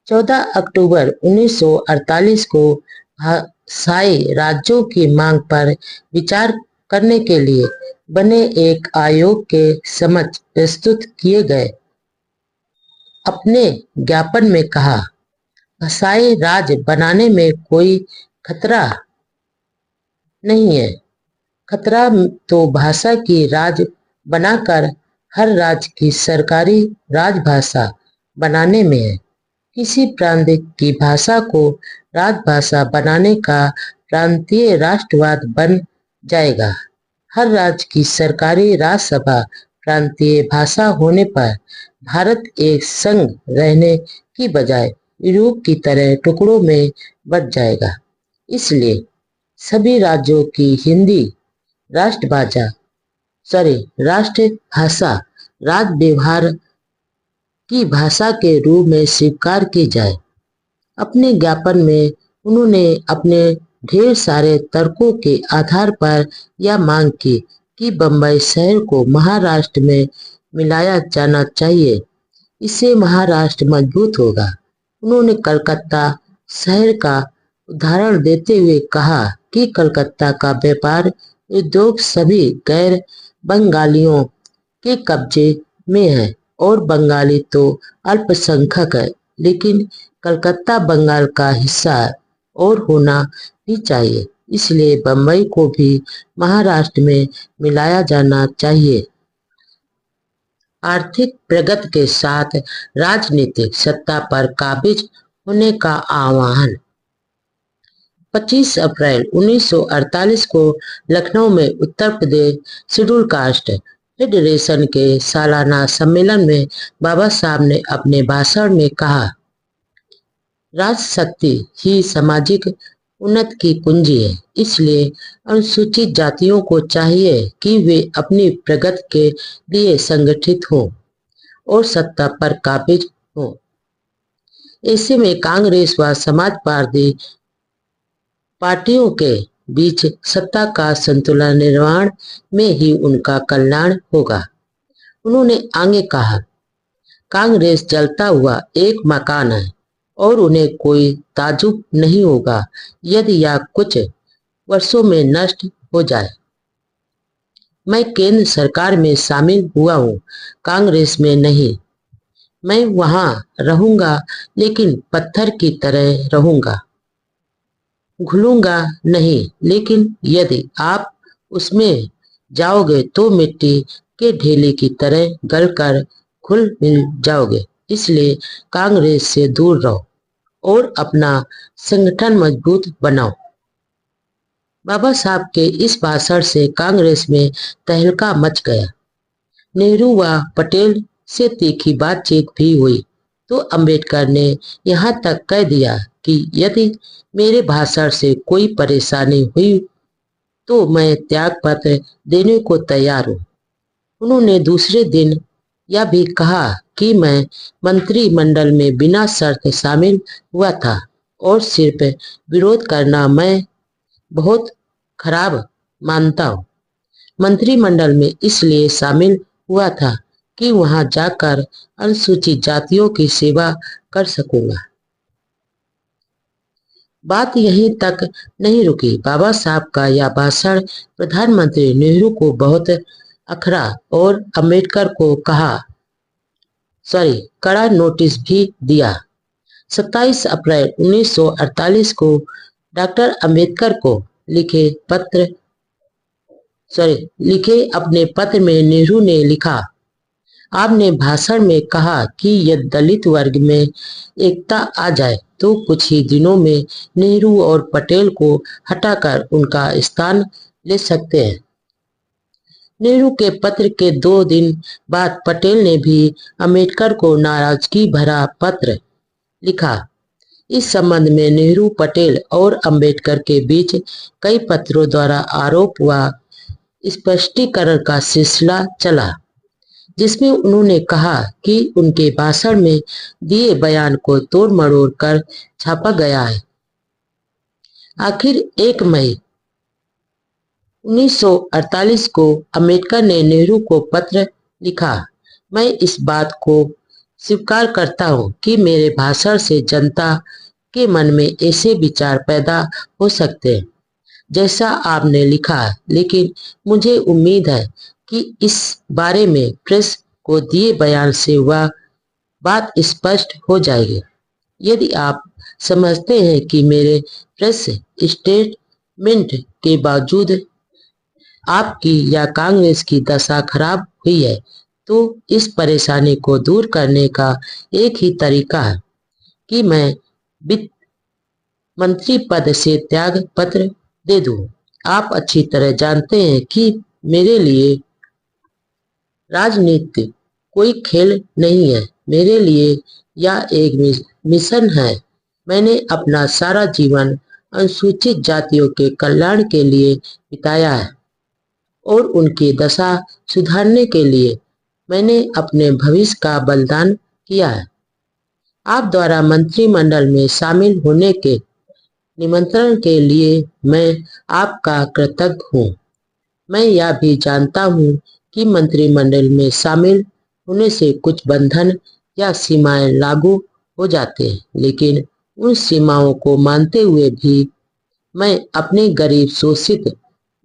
14 अक्टूबर 1948 को भाषाई राज्यों की मांग पर विचार करने के लिए बने एक आयोग के समक्ष प्रस्तुत किए गए। अपने ज्ञापन में कहा, भाषाई राज्य बनाने में कोई खतरा नहीं है। खतरा तो भाषा की राज बनाकर हर राज्य की सरकारी राजभाषा बनाने में है। किसी प्रांत की भाषा को राजभाषा बनाने का प्रांतीय राष्ट्रवाद बन जाएगा। हर राज्य की सरकारी राजसभा प्रांतीय भाषा होने पर भारत एक संघ रहने की बजाय यूरोप की तरह टुकड़ों में बंट जाएगा। इसलिए सभी राज्यों की हिंदी राष्ट्रभाषा राज व्यवहार की भाषा के रूप में स्वीकार की जाए। अपने ज्ञापन में उन्होंने अपने ढेर सारे तर्कों के आधार पर यह मांग की कि बम्बई शहर को महाराष्ट्र में मिलाया जाना चाहिए। इससे महाराष्ट्र मजबूत होगा। उन्होंने कलकत्ता शहर का उदाहरण देते हुए कहा कि कलकत्ता का व्यापार उद्योग सभी गैर बंगालियों के कब्जे में है और बंगाली तो अल्पसंख्यक है, लेकिन कलकत्ता बंगाल का हिस्सा है और होना भी चाहिए। इसलिए बम्बई को भी महाराष्ट्र में मिलाया जाना चाहिए। आर्थिक प्रगति के साथ राजनीतिक सत्ता पर काबिज होने का आह्वान। 25 अप्रैल 1948 को लखनऊ में Uttar Pradesh schedule caste federation के सालाना सम्मेलन में बाबा साहब ने अपने भाषण में कहा, राजशक्ति ही सामाजिक उन्नति की कुंजी है। इसलिए अनुसूचित जातियों को चाहिए कि वे अपनी प्रगति के लिए संगठित हों और सत्ता पर काबिज हों। ऐसे में कांग्रेस व समाजवादी पार्टियों के बीच सत्ता का संतुलन निर्माण में ही उनका कल्याण होगा। उन्होंने आगे कहा, कांग्रेस जलता हुआ एक मकान है और उन्हें कोई ताज्जुब नहीं होगा यदि यह कुछ वर्षों में नष्ट हो जाए। मैं केंद्र सरकार में शामिल हुआ हूँ, कांग्रेस में नहीं। मैं वहां रहूंगा, लेकिन पत्थर की तरह रहूंगा, घुलूंगा नहीं। लेकिन यदि आप उसमें जाओगे तो मिट्टी के ढेले की तरह गलकर घुल मिल जाओगे। इसलिए कांग्रेस से दूर रहो और अपना संगठन मजबूत बनाओ। बाबा साहब के इस भाषण से कांग्रेस में तहलका मच गया। नेहरू व पटेल से तीखी बातचीत भी हुई तो अंबेडकर ने यहाँ तक कह दिया कि यदि मेरे भाषण से कोई परेशानी हुई तो मैं त्याग पत्र देने को तैयार हूँ। उन्होंने दूसरे दिन यह भी कहा कि मैं मंत्रिमंडल में बिना शर्त शामिल हुआ था और सिर्फ विरोध करना मैं बहुत खराब मानता हूँ। मंत्रिमंडल में इसलिए शामिल हुआ था कि वहां जाकर अनुसूचित जातियों की सेवा कर सकूंगा। बात यहीं तक नहीं रुकी। बाबा साहब का यह भाषण प्रधानमंत्री नेहरू को बहुत अखरा और अंबेडकर को कड़ा नोटिस भी दिया। 27 अप्रैल 1948 को डॉक्टर अंबेडकर को लिखे अपने पत्र में नेहरू ने लिखा, आपने भाषण में कहा कि यदि दलित वर्ग में एकता आ जाए तो कुछ ही दिनों में नेहरू और पटेल को हटाकर उनका स्थान ले सकते हैं। नेहरू के पत्र के 2 दिन बाद पटेल ने भी अंबेडकर को नाराजगी भरा पत्र लिखा। इस संबंध में नेहरू, पटेल और अंबेडकर के बीच कई पत्रों द्वारा आरोप व स्पष्टीकरण का सिलसिला चला, जिसमें उन्होंने कहा कि उनके भाषण में दिए बयान को तोड़ मरोड़ कर छापा गया है। आखिर 1 मई 1948 को अंबेडकर ने नेहरू को पत्र लिखा, मैं इस बात को स्वीकार करता हूँ कि मेरे भाषण से जनता के मन में ऐसे विचार पैदा हो सकते हैं जैसा आपने लिखा, लेकिन मुझे उम्मीद है कि इस बारे में प्रेस को दिए बयान से वह बात स्पष्ट हो जाएगी। यदि आप समझते हैं कि मेरे प्रेस स्टेटमेंट के बावजूद आपकी या कांग्रेस की दशा खराब हुई है, तो इस परेशानी को दूर करने का एक ही तरीका है कि मैं वित्त मंत्री पद से त्याग पत्र दे दूं। आप अच्छी तरह जानते हैं कि मेरे लिए राजनीति कोई खेल नहीं है। मेरे लिए यह एक मिशन है। मैंने अपना सारा जीवन अनुसूचित जातियों के कल्याण के लिए बिताया है और उनकी दशा सुधारने के लिए मैंने अपने भविष्य का बलिदान किया है। आप द्वारा मंत्रिमंडल में शामिल होने के निमंत्रण के लिए मैं आपका कृतज्ञ हूँ। मैं यह भी जानता हूँ कि मंत्रिमंडल में शामिल होने से कुछ बंधन या सीमाएं लागू हो जाते हैं, लेकिन उन सीमाओं को मानते हुए भी मैं अपने गरीब शोषित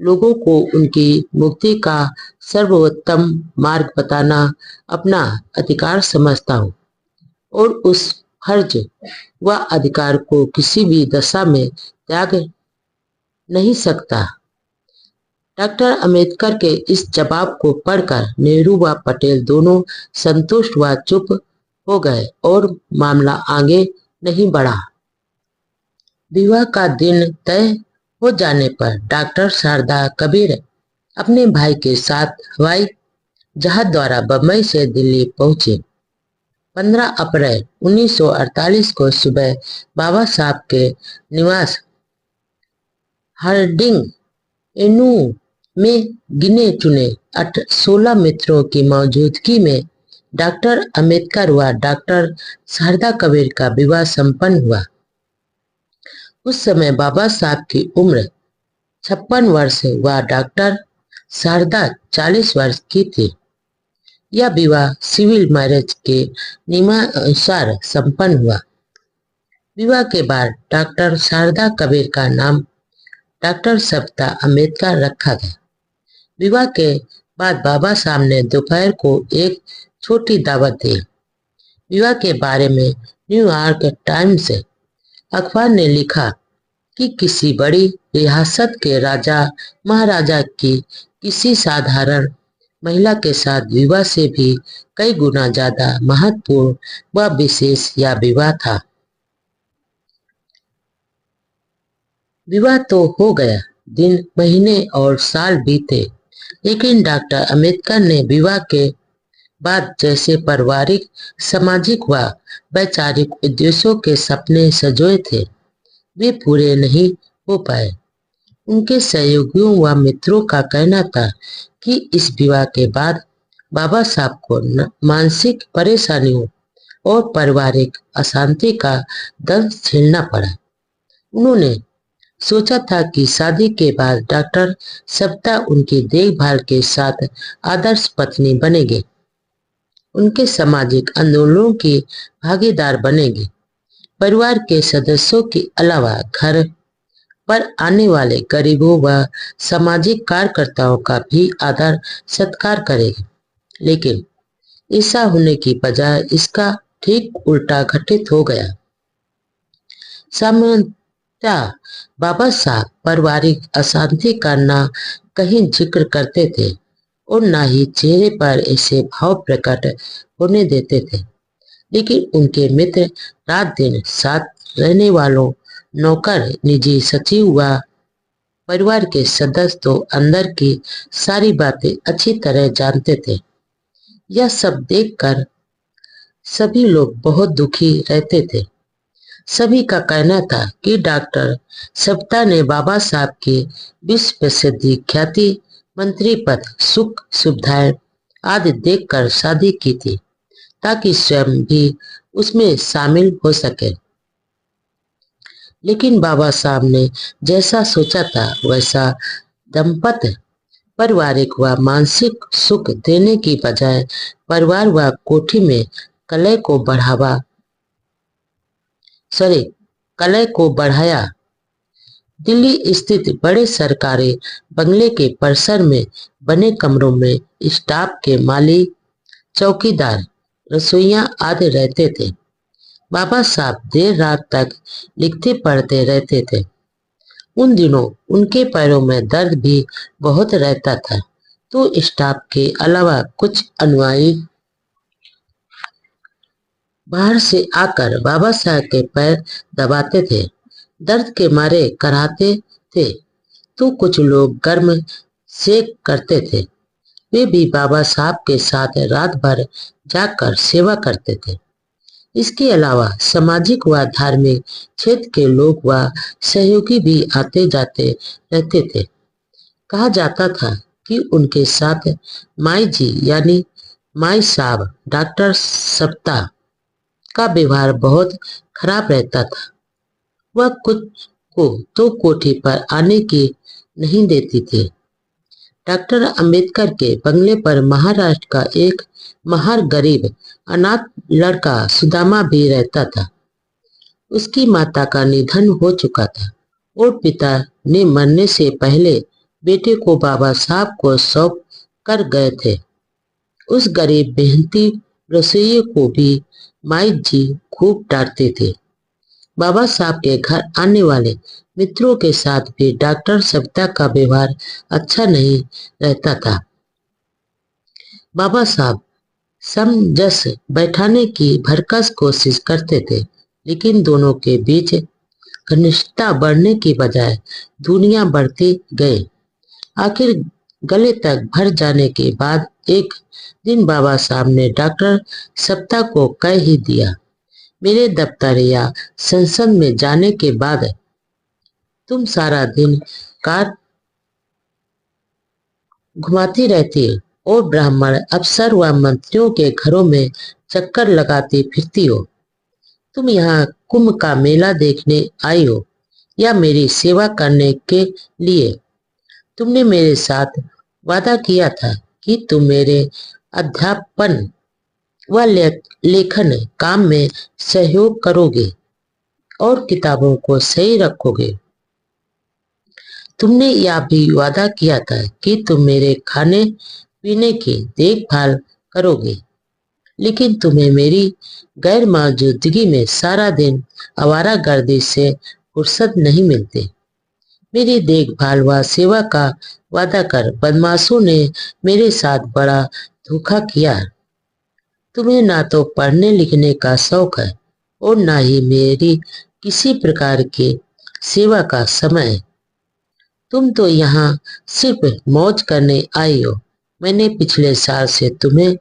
लोगों को उनकी मुक्ति का सर्वोत्तम मार्ग बताना अपना अधिकार समझता हूँ और उस फर्ज व अधिकार को किसी भी दशा में त्याग नहीं सकता। डॉक्टर अंबेडकर के इस जवाब को पढ़कर नेहरू व पटेल दोनों संतुष्ट व चुप हो गए और मामला आगे नहीं बढ़ा। विवाह का दिन तय हो जाने पर डॉक्टर शारदा कबीर अपने भाई के साथ हवाई जहाज द्वारा बम्बई से दिल्ली पहुंचे। 15 अप्रैल 1948 को सुबह बाबा साहब के निवास हार्डिंग एन्यू में गिने चुने 16 मित्रों की मौजूदगी में डॉक्टर अंबेडकर व डॉक्टर शारदा कबीर का विवाह संपन्न हुआ। उस समय बाबा साहब की उम्र 56 वर्ष व डॉक्टर शारदा 40 वर्ष की थी। यह विवाह सिविल मैरिज के नियमानुसार संपन्न हुआ। विवाह के बाद डॉक्टर शारदा कबीर का नाम डॉक्टर सविता अंबेडकर रखा गया। विवाह के बाद बाबा साहब ने दोपहर को एक छोटी दावत दी। विवाह के बारे में न्यूयॉर्क टाइम्स अखबार ने लिखा कि किसी बड़ी रियासत के राजा महाराजा की किसी साधारण महिला के साथ विवाह से भी कई गुना ज्यादा महत्वपूर्ण व विशेष यह विवाह था। विवाह तो हो गया, दिन महीने और साल बीते, लेकिन डॉक्टर अंबेडकर ने विवाह के बाद जैसे पारिवारिक, सामाजिक व वैचारिक उद्देश्यों के सपने सजोए थे, वे पूरे नहीं हो पाए। उनके सहयोगियों व मित्रों का कहना था कि इस विवाह के बाद बाबा साहब को मानसिक परेशानियों और पारिवारिक अशांति का दंश झेलना पड़ा। उन्होंने सोचा था कि शादी के बाद डॉक्टर सविता उनकी देखभाल के साथ आदर्श पत्नी बनेगी, उनके सामाजिक आंदोलनों की भागीदार बनेगी, परिवार के सदस्यों के अलावा घर पर आने वाले गरीबों व सामाजिक कार्यकर्ताओं का भी आदर सत्कार करेगी। लेकिन ऐसा होने की बजाय इसका ठीक उल्टा घटित हो गया। सामान्यतः बाबा साहब पारिवारिक अशांति का न कहीं जिक्र करते थे और न ही चेहरे पर ऐसे भाव प्रकट होने देते थे, लेकिन उनके मित्र, रात दिन साथ रहने वालों, नौकर, निजी सचिव व परिवार के सदस्य तो अंदर की सारी बातें अच्छी तरह जानते थे। यह सब देखकर सभी लोग बहुत दुखी रहते थे। सभी का कहना था कि डॉक्टर सविता ने बाबा साहब की विश्व प्रसिद्धि, ख्याति, मंत्री पद, सुख सुविधाएं आदि देखकर शादी की थी ताकि स्वयं भी उसमें शामिल हो सके। लेकिन बाबा साहब ने जैसा सोचा था वैसा दंपत्ति पारिवारिक व मानसिक सुख देने की बजाय परिवार व कोठी में कलह को बढ़ाया। दिल्ली स्थित बड़े सरकारी बंगले के परिसर में बने कमरों में स्टाफ के माली, चौकीदार, रसोइया आदि रहते थे। बाबा साहब देर रात तक लिखते पढ़ते रहते थे। उन दिनों उनके पैरों में दर्द भी बहुत रहता था, तो स्टाफ के अलावा कुछ अनुयायी बाहर से आकर बाबा साहब के पैर दबाते थे, दर्द के मारे कराहते थे, तो कुछ लोग गर्म सेक करते थे। वे भी बाबा साहब के साथ रात भर जाकर सेवा करते थे। इसके अलावा सामाजिक व धार्मिक क्षेत्र के लोग व सहयोगी भी आते जाते रहते थे। कहा जाता था कि उनके साथ माई जी यानी माई साहब डॉक्टर सप्ताह का व्यवहार बहुत खराब रहता था। वह कुछ को तो कोठी पर आने की नहीं देती थी। डॉक्टर अंबेडकर के बंगले पर महाराष्ट्र का एक महार गरीब अनाथ लड़का सुदामा भी रहता था। उसकी माता का निधन हो चुका था और पिता ने मरने से पहले बेटे को बाबा साहब को सौंप कर गए थे। उस गरीब मेहनती रसोइये को भी माई जी खूब डांटते थे। बाबा साहब के घर आने वाले मित्रों के साथ भी डॉक्टर सविता का व्यवहार अच्छा नहीं रहता था। बाबा साहब समंजस बैठाने की भरकस कोशिश करते थे, लेकिन दोनों के बीच घनिष्ठता बढ़ने की बजाय दूरियां बढ़ती गई। आखिर गले तक भर जाने के बाद एक दिन बाबा साहब ने डॉक्टर सप्ताह को कह ही दिया, मेरे दफ्तर या संसद में जाने के बाद तुम सारा दिन कार घुमाती रहती और ब्राह्मण अफसर व मंत्रियों के घरों में चक्कर लगाती फिरती हो। तुम यहाँ कुंभ का मेला देखने आई हो या मेरी सेवा करने के लिए? तुमने मेरे साथ वादा किया था कि तुम मेरे अध्यापन व लेखन काम में सहयोग करोगे और किताबों को सही रखोगे। तुमने यह भी वादा किया था कि तुम मेरे खाने पीने की देखभाल करोगे, लेकिन तुम्हें मेरी गैर मौजूदगी में सारा दिन आवारागर्दी से फुर्सत नहीं मिलती। मेरी देखभाल व सेवा का वादा कर बदमाशों ने मेरे साथ बड़ा धोखा किया। तुम्हें ना तो पढ़ने लिखने का शौक है और ना ही मेरी किसी प्रकार की सेवा का समय है। तुम तो यहाँ सिर्फ मौज करने आई हो। मैंने पिछले साल से तुम्हें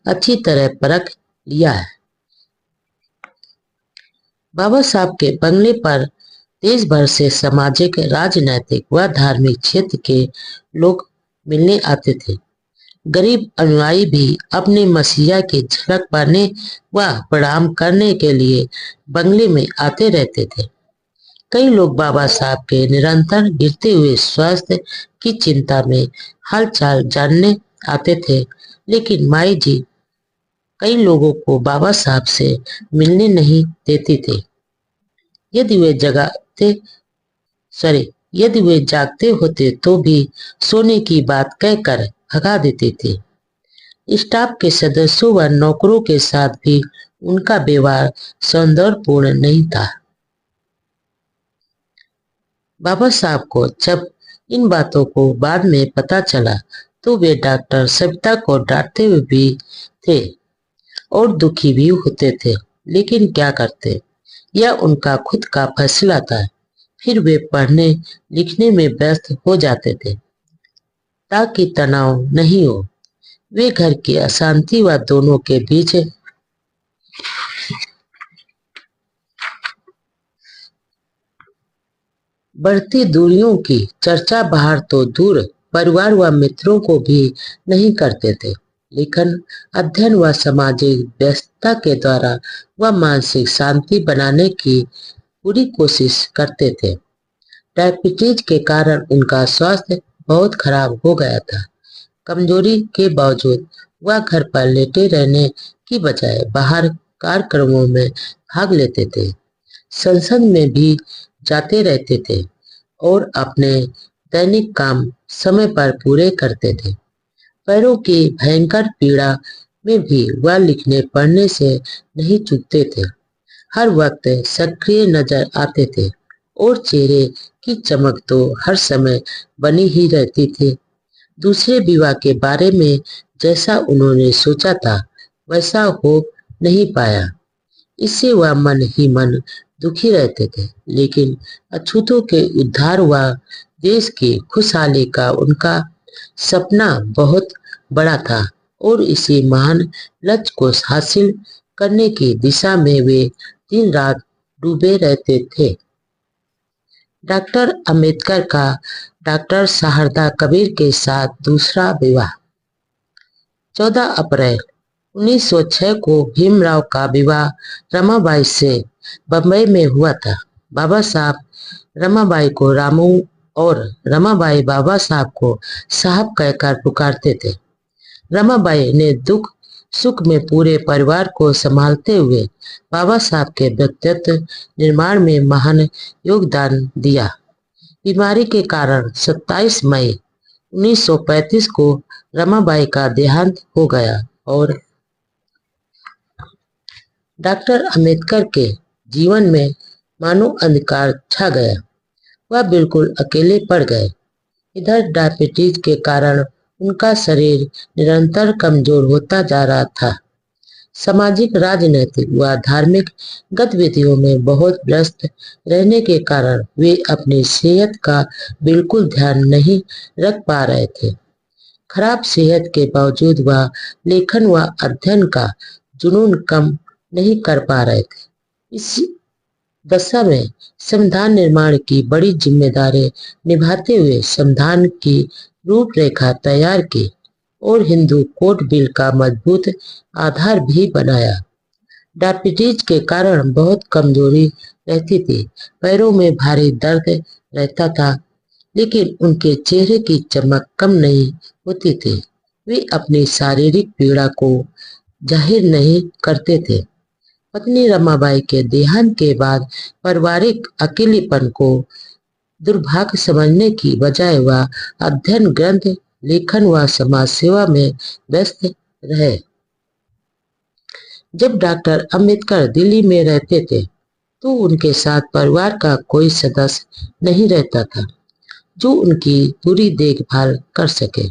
अच्छी तरह परख लिया है। बाबा साहब के बंगले पर देश भर से सामाजिक, राजनैतिक व धार्मिक क्षेत्र के लोग मिलने आते थे। गरीब अनुयायी भी अपने मसीहा की झलक पाने व प्रणाम करने के लिए बंगले में आते रहते थे। कई लोग बाबा साहब के निरंतर गिरते हुए स्वास्थ्य की चिंता में हालचाल जानने आते थे, लेकिन माई जी कई लोगों को बाबा साहब से मिलने नहीं देती थे। यदि वे जागते होते तो भी सोने की बात कहकर भगा देते थे। स्टाफ के सदस्यों व नौकरों के साथ भी उनका व्यवहार सौंदर्यपूर्ण नहीं था। बाबा साहब को जब इन बातों को बाद में पता चला तो वे डॉक्टर सविता को डांटते हुए भी थे और दुखी भी होते थे, लेकिन क्या करते, यह उनका खुद का फैसला था। फिर वे पढ़ने लिखने में व्यस्त हो जाते थे ताकि तनाव नहीं हो। वे घर की अशांति व दोनों के बीच बढ़ती दूरियों की चर्चा बाहर तो दूर परिवार व मित्रों को भी नहीं करते थे, लेकिन अध्ययन व सामाजिक व्यस्तता के द्वारा वह मानसिक शांति बनाने की पूरी कोशिश करते थे। डायबिटीज के कारण उनका स्वास्थ्य बहुत खराब हो गया था। कमजोरी के बावजूद वह घर पर लेटे रहने की बजाय बाहर कार्यक्रमों में भाग लेते थे, संसद में भी जाते रहते थे और अपने दैनिक काम समय पर पूरे करते थे। पैरों की भयंकर पीड़ा में भी वह लिखने पढ़ने से नहीं चूकते थे। हर वक्त सक्रिय नजर आते थे और चेहरे की चमक तो हर समय बनी ही रहती थी। दूसरे विवाह के बारे में जैसा उन्होंने सोचा था वैसा हो नहीं पाया। इससे वह मन ही मन दुखी रहते थे। लेकिन अछूतों के उद्धार व देश की खुशहाली का उनका सपना बहुत बड़ा था और इसी महान लक्ष्य को हासिल करने की दिशा में वे दिन रात डूबे रहते थे। डॉक्टर अंबेडकर का डॉक्टर शारदा कबीर के साथ दूसरा विवाह। 14 अप्रैल 1906 को भीमराव का विवाह रमाबाई से बम्बई में हुआ था। बाबा साहब रमाबाई को रामू और रमाबाई बाबा साहब को साहब कहकर पुकारते थे। रमाबाई ने दुख सुख में पूरे परिवार को संभालते हुए बाबा साहब के व्यक्तित्व निर्माण में महान योगदान दिया। बीमारी के कारण 27 मई 1935 को रमाबाई का देहांत हो गया और डॉक्टर अंबेडकर के जीवन में मानो अंधकार छा गया। वह बिल्कुल अकेले पड़ गए। इधर डायबिटीज के कारण उनका शरीर निरंतर कमजोर होता जा रहा था। सामाजिक, राजनीतिक व धार्मिक गतिविधियों में बहुत व्यस्त रहने के कारण वे अपनी सेहत का बिल्कुल ध्यान नहीं रख पा रहे थे। खराब सेहत के बावजूद वह लेखन व अध्ययन का जुनून कम नहीं कर पा रहे थे। इसी दशा में संविधान निर्माण की बड़ी जिम्मेदारी निभाते हुए संविधान की रूपरेखा तैयार की और हिंदू कोड बिल का मजबूत आधार भी बनाया। डायबिटीज के कारण बहुत कमजोरी रहती थी, पैरों में भारी दर्द रहता था, लेकिन उनके चेहरे की चमक कम नहीं होती थी। वे अपनी शारीरिक पीड़ा को जाहिर नहीं करते थे। पत्नी रमाबाई के देहांत के बाद पारिवारिक अकेलेपन को दुर्भाग्य समझने की बजाय वह अध्ययन, ग्रंथ लेखन व समाज सेवा में व्यस्त रहे। जब डॉक्टर अंबेडकर दिल्ली में रहते थे तो उनके साथ परिवार का कोई सदस्य नहीं रहता था जो उनकी पूरी देखभाल कर सके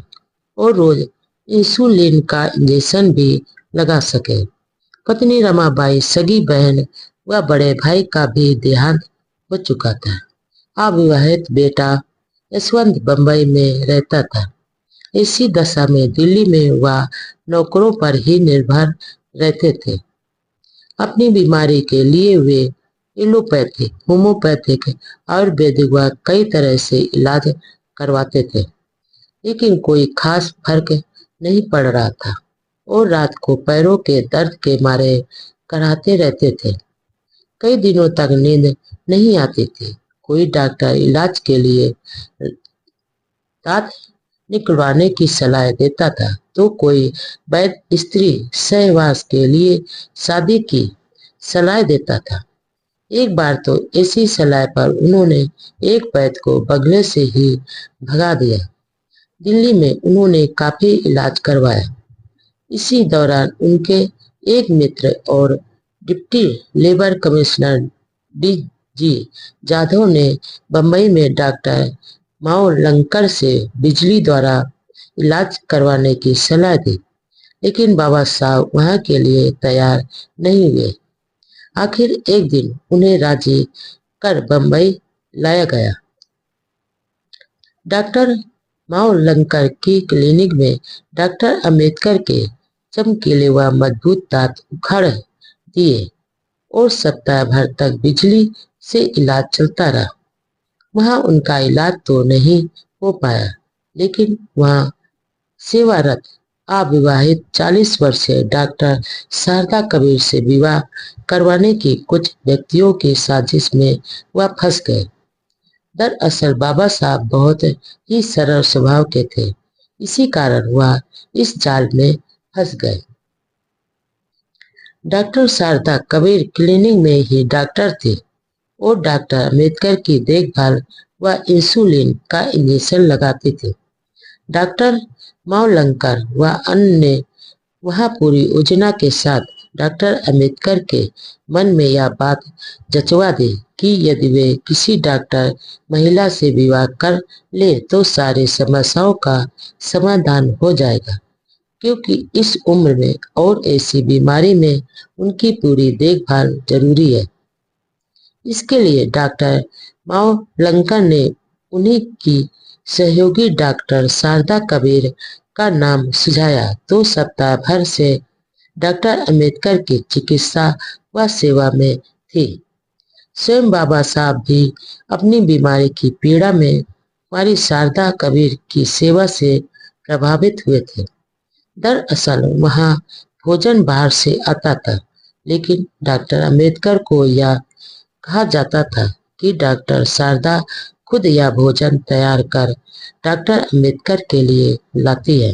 और रोज इंसुलिन का इंजेक्शन भी लगा सके। पत्नी रमाबाई, सगी बहन व बड़े भाई का भी देहांत हो चुका था। अविवाहित बेटा यशवंत बम्बई में रहता था। इसी दशा में दिल्ली में वह नौकरों पर ही निर्भर रहते थे। अपनी बीमारी के लिए वे एलोपैथिक, होम्योपैथिक, आयुर्वेदिक व कई तरह से इलाज करवाते थे, लेकिन कोई खास फर्क नहीं पड़ रहा था और रात को पैरों के दर्द के मारे कराहते रहते थे। कई दिनों तक नींद नहीं आती थी। कोई डॉक्टर इलाज के लिए दांत निकलवाने की सलाह देता था तो कोई वैद्य स्त्री सहवास के लिए शादी की सलाह देता था। एक बार तो ऐसी सलाह पर उन्होंने एक वैद्य को बगले से ही भगा दिया। दिल्ली में उन्होंने काफी इलाज करवाया। इसी दौरान उनके एक मित्र और deputy labour commissioner DG. Jadhav ने बम्बई में डॉक्टर मावलंकर से बिजली द्वारा इलाज करवाने की सलाह दी, लेकिन बाबा साहब वहां के लिए तैयार नहीं हुए। आखिर एक दिन उन्हें राजी कर बम्बई लाया गया। डॉक्टर मावलंकर की क्लिनिक में डॉक्टर अंबेडकर के चमकीले व मजबूत दांत उखाड़ दिए और सप्ताह भर तक बिजली से इलाज चलता रहा। वहां उनका इलाज तो नहीं हो पाया, लेकिन वहां सेवारत अविवाहित 40 वर्षीय डॉक्टर शारदा कबीर से विवाह करवाने की कुछ व्यक्तियों की साजिश में वह फंस गए। दरअसल बाबा साहब बहुत ही सरल स्वभाव के थे, इसी कारण वह इस जाल में फंस गए। डॉक्टर शारदा कबीर क्लिनिक में ही डॉक्टर थे और डॉक्टर अम्बेडकर की देखभाल व इंसुलिन का इंजेक्शन लगाते थे। डॉक्टर मावलंकर व अन्य ने वह पूरी योजना के साथ डॉक्टर अम्बेडकर के मन में यह बात जचवा दी कि यदि वे किसी डॉक्टर महिला से विवाह कर ले तो सारी समस्याओं का समाधान हो जाएगा, क्योंकि इस उम्र में और ऐसी बीमारी में उनकी पूरी देखभाल जरूरी है। इसके लिए डॉक्टर मावलंकर ने उन्हीं की सहयोगी डॉक्टर शारदा कबीर का नाम सुझाया, तो सप्ताह भर से डॉक्टर अम्बेडकर की चिकित्सा व सेवा में थी। स्वयं बाबा साहब भी अपनी बीमारी की पीड़ा में हमारी शारदा कबीर की सेवा से प्रभावित हुए थे। दरअसल वहाँ भोजन बाहर से आता था, लेकिन डॉक्टर अम्बेडकर को यह कहा जाता था कि डॉक्टर शारदा खुद यह भोजन तैयार कर डॉक्टर अम्बेडकर के लिए लाती है।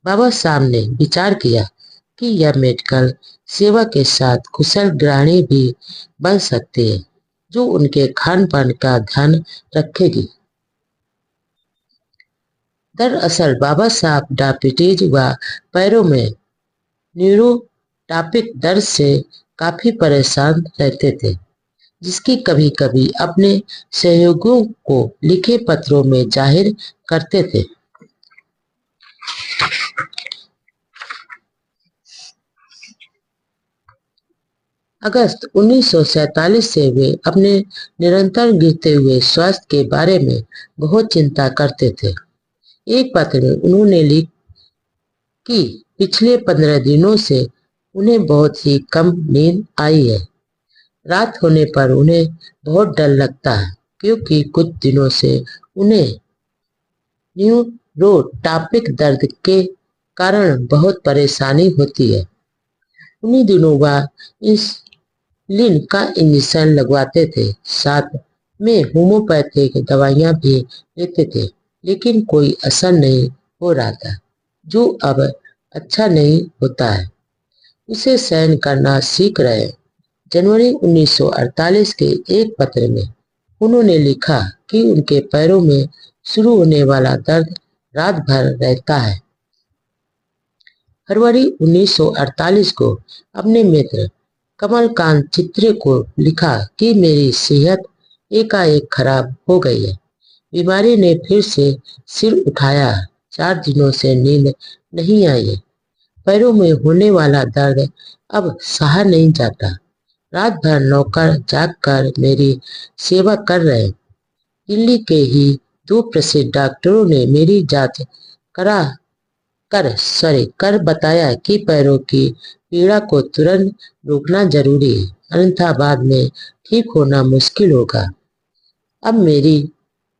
बाबा साहब ने विचार किया कि यह मेडिकल सेवा के साथ कुशल गृहिणी भी बन सकती है, जो उनके खान पान का ध्यान रखेगी। दरअसल बाबा साहब डायबिटीज व पैरों में न्यूरोटॉपिक दर्द से काफी परेशान रहते थे, जिसकी कभी कभी अपने सहयोगियों को लिखे पत्रों में जाहिर करते थे। अगस्त 1947 से वे अपने निरंतर गिरते हुए स्वास्थ्य के बारे में बहुत चिंता करते थे। एक पत्र में उन्होंने लिखा कि पिछले 15 दिनों से उन्हें बहुत ही कम नींद आई है। रात होने पर उन्हें बहुत डर लगता है, क्योंकि कुछ दिनों से उन्हें न्यूरोटॉपिक दर्द के कारण बहुत परेशानी होती है। उन्हीं दिनों वह इंसुलिन का इंजेक्शन लगवाते थे, साथ में होम्योपैथिक दवाइयां भी लेते थे, लेकिन कोई असर नहीं हो रहा था, जो अब अच्छा नहीं होता है। उसे सहन करना सीख रहे। जनवरी 1948 के एक पत्र में उन्होंने लिखा कि उनके पैरों में शुरू होने वाला दर्द रात भर रहता है। फरवरी 1948 को अपने मित्र कमलकांत चित्रे को लिखा कि मेरी सेहत एकाएक खराब हो गई है। बीमारी ने फिर से सिर उठाया। 4 दिनों से नींद नहीं आई है। पैरों में होने वाला दर्द अब सहा नहीं जाता। रात भर नौकर जागकर मेरी सेवा कर रहे। दिल्ली के ही 2 प्रसिद्ध डॉक्टरों ने मेरी जांच कर बताया कि पैरों की पीड़ा को तुरंत रोकना जरूरी है, अन्यथा बाद में ठीक होना मुश्किल होगा। अब मेरी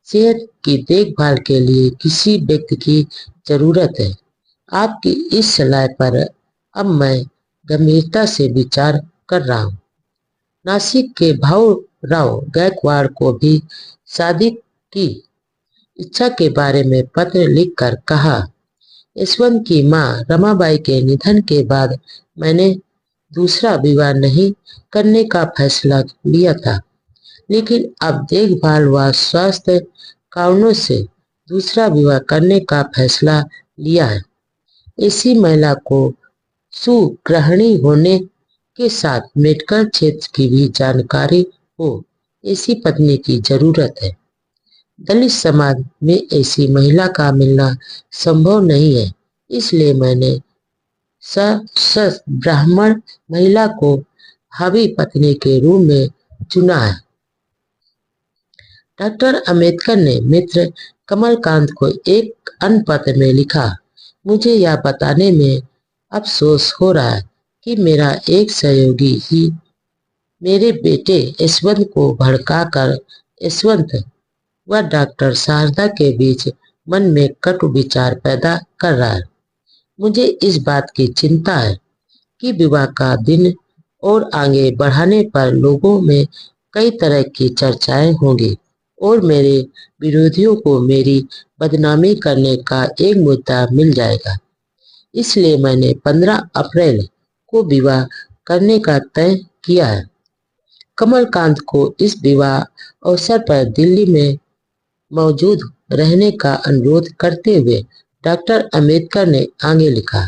सेहत की देखभाल के लिए किसी व्यक्ति की जरूरत है। आपकी इस सलाह पर अब मैं गंभीरता से विचार कर रहा हूँ। नासिक के भाऊराव गायकवाड़ को भी शादी की इच्छा के बारे में पत्र लिखकर कहा, यशवंत की मां रमाबाई के निधन के बाद मैंने दूसरा विवाह नहीं करने का फैसला लिया था, लेकिन अब देखभाल व स्वास्थ्य कारणों से दूसरा विवाह करने का फैसला लिया है। ऐसी महिला को सुगृहिणी होने के साथ मेडिकल क्षेत्र की भी जानकारी हो, ऐसी पत्नी की जरूरत है। दलित समाज में ऐसी महिला का मिलना संभव नहीं है, इसलिए मैंने सशस्त्र ब्राह्मण महिला को भावी पत्नी के रूप में चुना है। डॉक्टर अम्बेडकर ने मित्र कमलकांत को एक अन्य पत्र में लिखा, मुझे यह बताने में अफसोस हो रहा है कि मेरा एक सहयोगी ही मेरे बेटे यशवंत को भड़काकर यशवंत व डॉक्टर शारदा के बीच मन में कटु विचार पैदा कर रहा है। मुझे इस बात की चिंता है कि विवाह का दिन और आगे बढ़ाने पर लोगों में कई तरह की चर्चाएं होंगी और मेरे विरोधियों को मेरी बदनामी करने का एक मुद्दा मिल जाएगा। इसलिए मैंने 15 अप्रैल को विवाह करने का तय किया है। कमलकांत को इस विवाह अवसर पर दिल्ली में मौजूद रहने का अनुरोध करते हुए डॉक्टर अंबेडकर ने आगे लिखा,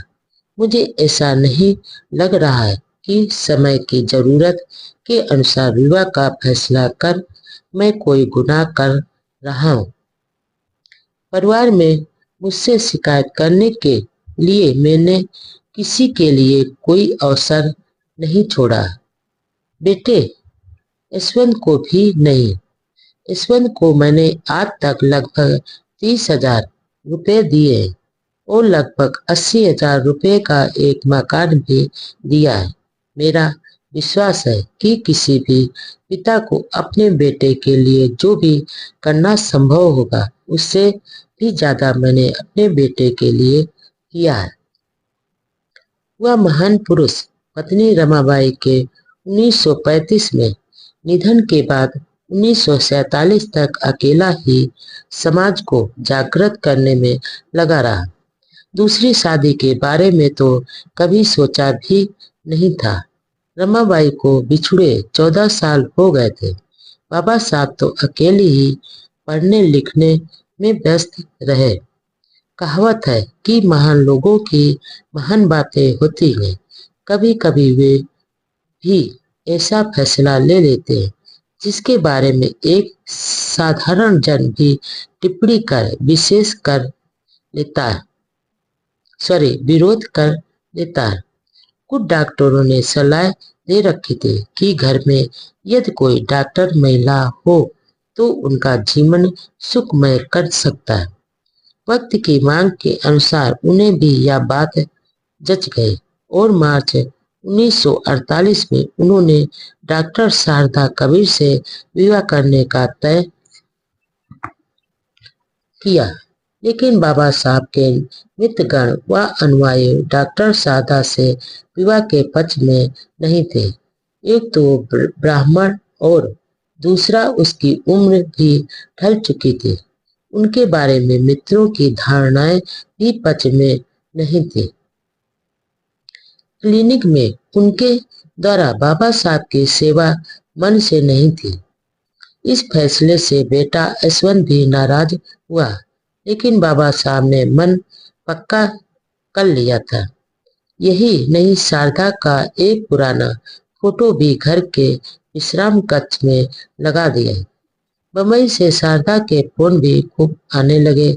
मुझे ऐसा नहीं लग रहा है कि समय की जरूरत के अनुसार विवाह का फैसला कर मैं कोई गुनाह कर रहा हूँ। परिवार में मुझसे शिकायत करने के लिए मैंने किसी के लिए कोई अवसर नहीं छोड़ा। बेटे यशवंत को भी नहीं। यशवंत को मैंने आज तक लगभग 30,000 रुपये दिए और लगभग 80,000 रुपये का एक मकान भी दिया है। मेरा विश्वास है कि किसी भी पिता को अपने बेटे के लिए जो भी करना संभव होगा उससे भी ज्यादा मैंने अपने बेटे के लिए किया है। वह महान पुरुष पत्नी रमाबाई के 1935 में निधन के बाद 1947 तक अकेला ही समाज को जागृत करने में लगा रहा। दूसरी शादी के बारे में तो कभी सोचा भी नहीं था। रमाबाई को बिछुड़े 14 साल हो गए थे। बाबा साहब तो अकेले ही पढ़ने लिखने में व्यस्त रहे। कहावत है कि महान लोगों की महान बातें होती हैं। कभी कभी वे भी ऐसा फैसला ले लेते हैं जिसके बारे में एक साधारण जन भी टिप्पणी कर विरोध कर लेता है। कुछ डॉक्टरों ने सलाह दे रखी थी कि घर में यदि कोई डॉक्टर महिला हो तो उनका जीवन सुखमय कर सकता है। वक्त की मांग के अनुसार उन्हें भी यह बात जच गई और मार्च 1948 में उन्होंने डॉक्टर शारदा कबीर से विवाह करने का तय किया। लेकिन बाबा साहब के मित्रगण व अनुयायी डॉक्टर शारदा से विवाह के पक्ष में नहीं थे। एक तो ब्राह्मण और दूसरा उसकी उम्र भी ढल चुकी थी। उनके बारे में मित्रों की धारणाएं भी पक्ष में नहीं थी। क्लिनिक में उनके द्वारा बाबा साहब की सेवा मन से नहीं थी। इस फैसले से बेटा यशवंत भी नाराज हुआ, लेकिन बाबा साहब ने मन पक्का कर लिया था। यही नहीं, शारदा का एक पुराना फोटो भी घर के विश्राम कक्ष में लगा दिया। बम्बई से शारदा के फोन भी खूब आने लगे।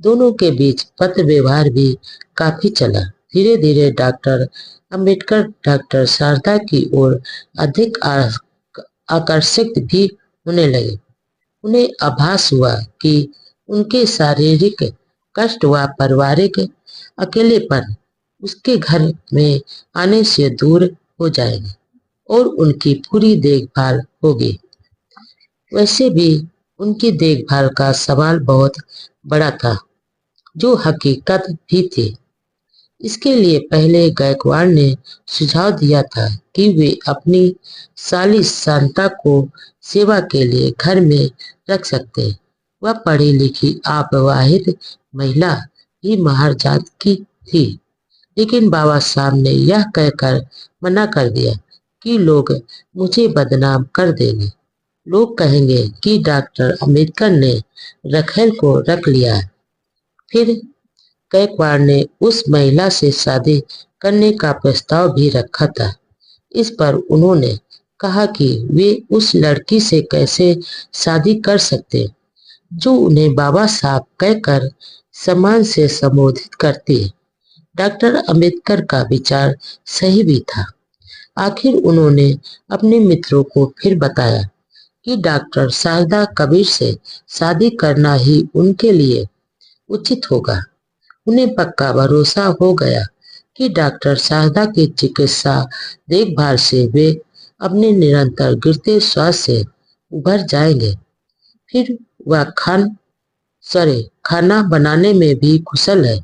दोनों के बीच पत्र व्यवहार भी काफी चला। धीरे धीरे डॉक्टर अंबेडकर डॉक्टर शारदा की ओर अधिक आकर्षित भी होने लगे। उन्हें आभास हुआ कि उनके शारीरिक कष्ट व पारिवारिक अकेलेपन उसके घर में आने से दूर हो जाएंगे और उनकी पूरी देखभाल होगी। वैसे भी उनकी देखभाल का सवाल बहुत बड़ा था, जो हकीकत भी थी। इसके लिए पहले गायकवाड़ ने सुझाव दिया था कि वे अपनी साली शांता को सेवा के लिए घर में रख सकते। वह पढ़ी लिखी अविवाहित महिला ही महार जात की थी। लेकिन बाबा साहब ने यह कहकर मना कर दिया कि लोग मुझे बदनाम कर देंगे। लोग कहेंगे कि डॉक्टर अंबेडकर ने रखेल को रख लिया है। फिर गायकवाड़ ने उस महिला से शादी करने का प्रस्ताव भी रखा था। इस पर उन्होंने कहा कि वे उस लड़की से कैसे शादी कर सकते जो उन्हें बाबा साहब कहकर सम्मान से संबोधित करती है। डॉक्टर अंबेडकर का विचार सही भी था। आखिर उन्होंने अपने मित्रों को फिर बताया कि डॉक्टर शारदा कबीर से शादी करना ही उनके लिए उचित होगा। उन्हें पक्का भरोसा हो गया कि डॉक्टर शारदा की चिकित्सा देखभाल से वे अपने निरंतर गिरते स्वास्थ्य से उभर जाएंगे। फिर वह खाना बनाने में भी कुशल है,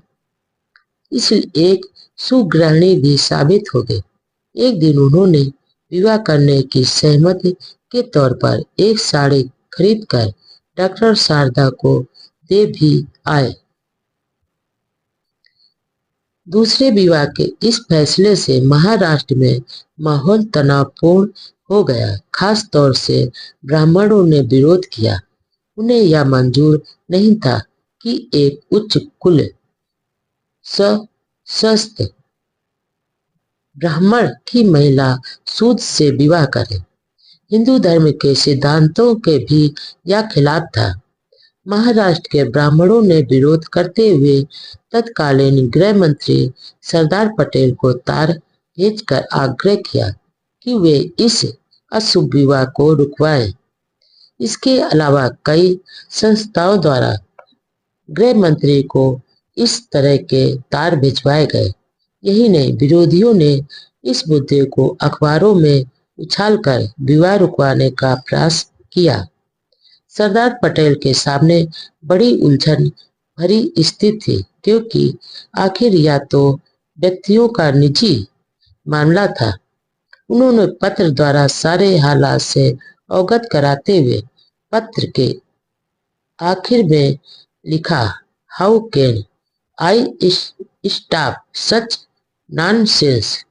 इसलिए एक सुगृहिणी भी साबित हो गई। एक दिन उन्होंने विवाह करने की सहमति के तौर पर एक साड़ी खरीदकर डॉक्टर शारदा को दे भी आए। दूसरे विवाह के इस फैसले से महाराष्ट्र में माहौल तनावपूर्ण हो गया। खास तौर से ब्राह्मणों ने विरोध किया। उन्हें यह मंजूर नहीं था कि एक उच्च कुल सशस्त्र ब्राह्मण की महिला सूद से विवाह करे। हिंदू धर्म के सिद्धांतों के भी यह खिलाफ था। महाराष्ट्र के ब्राह्मणों ने विरोध करते हुए तत्कालीन गृह मंत्री सरदार पटेल को तार भेजकर आग्रह किया कि वे इस अशुभ विवाह को रुकवाएं। इसके अलावा कई संस्थाओं द्वारा गृह मंत्री को इस तरह के तार भिजवाए गए। यही नहीं, विरोधियों ने इस मुद्दे को अखबारों में उछालकर विवाह रुकवाने का प्रयास किया। सरदार पटेल के सामने बड़ी उलझन भरी स्थिति थी, क्योंकि आखिर यह तो व्यक्तियों का निजी मामला था। उन्होंने पत्र द्वारा सारे हालात से अवगत कराते हुए पत्र के आखिर में लिखा, how can I stop such nonsense,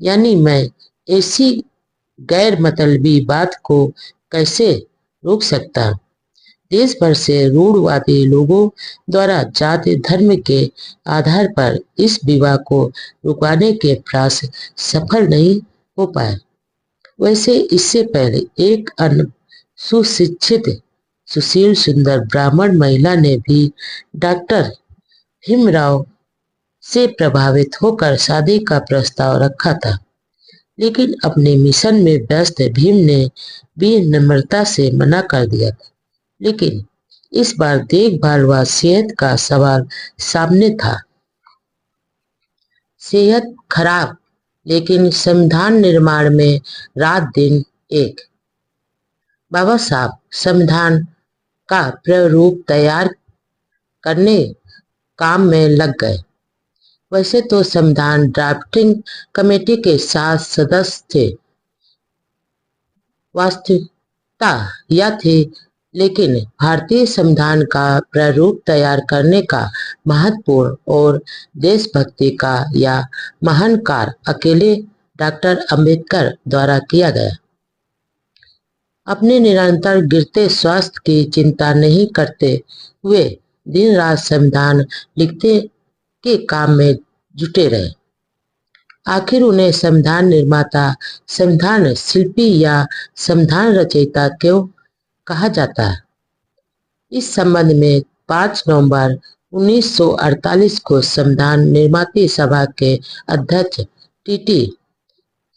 यानी मैं ऐसी गैर मतलबी बात को कैसे रोक सकता। देश भर से रूढ़वादी लोगों द्वारा जाति धर्म के आधार पर इस विवाह को रुकवाने के प्रयास सफल नहीं हो पाए। वैसे इससे पहले एक अन्य सुशिक्षित सुशील सुंदर ब्राह्मण महिला ने भी डॉक्टर भीमराव से प्रभावित होकर शादी का प्रस्ताव रखा था, लेकिन अपने मिशन में व्यस्त भीम ने भी नम्रता से मना कर दिया था। लेकिन इस बार देखभाल व सेहत का सवाल सामने था। सेहत खराब, लेकिन संविधान निर्माण में रात दिन एक। बाबा साहब संविधान का प्रारूप तैयार करने काम में लग गए। वैसे तो संविधान ड्राफ्टिंग कमेटी के 7 सदस्य थे। वास्तविकता यह थी, लेकिन भारतीय संविधान का प्रारूप तैयार करने का महत्वपूर्ण और देशभक्ति का यह महान कार्य अकेले डॉक्टर अंबेडकर द्वारा किया गया। अपने निरंतर गिरते स्वास्थ्य की चिंता नहीं करते हुए दिन रात संविधान लिखते के काम में जुटे रहे। आखिर उन्हें संविधान निर्माता, संविधान शिल्पी या संविधान रचयिता क्यों कहा जाता है? इस संबंध में 5 नवंबर 1948 को संविधान निर्माती सभा के अध्यक्ष टी.टी.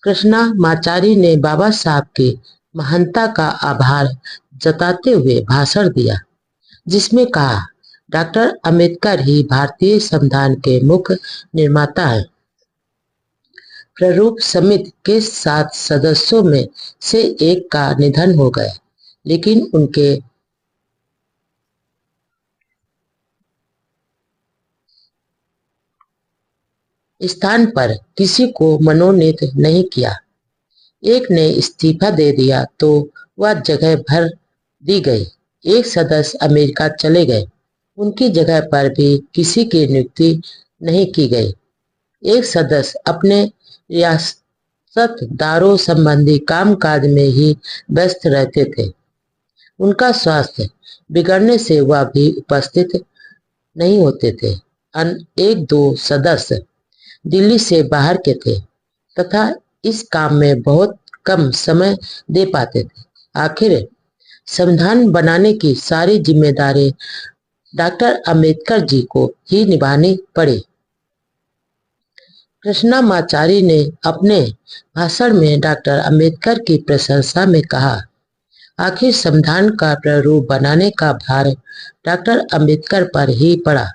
कृष्णमाचारी ने बाबा साहब की महानता का आभार जताते हुए भाषण दिया, जिसमें कहा, डॉक्टर अंबेडकर ही भारतीय संविधान के मुख्य निर्माता हैं। प्रारूप समिति के 7 सदस्यों में से एक का निधन हो गया, लेकिन उनके स्थान पर किसी को मनोनीत नहीं किया। एक ने इस्तीफा दे दिया तो वह जगह भर दी गई। एक सदस्य अमेरिका चले गए, उनकी जगह पर भी किसी की नियुक्ति नहीं की गई। एक सदस्य अपने रियासतदारों संबंधी कामकाज में ही व्यस्त रहते थे। उनका स्वास्थ्य बिगड़ने से वह भी उपस्थित नहीं होते थे। एक दो सदस्य दिल्ली से बाहर के थे तथा इस काम में बहुत कम समय दे पाते थे। आखिर संविधान बनाने की सारी जिम्मेदारी डॉक्टर अंबेडकर जी को ही निभानी पड़ी। कृष्णमाचारी ने अपने भाषण में डॉक्टर अंबेडकर की प्रशंसा में कहा, आखिर संविधान का प्रारूप बनाने का भार डॉक्टर अंबेडकर पर ही पड़ा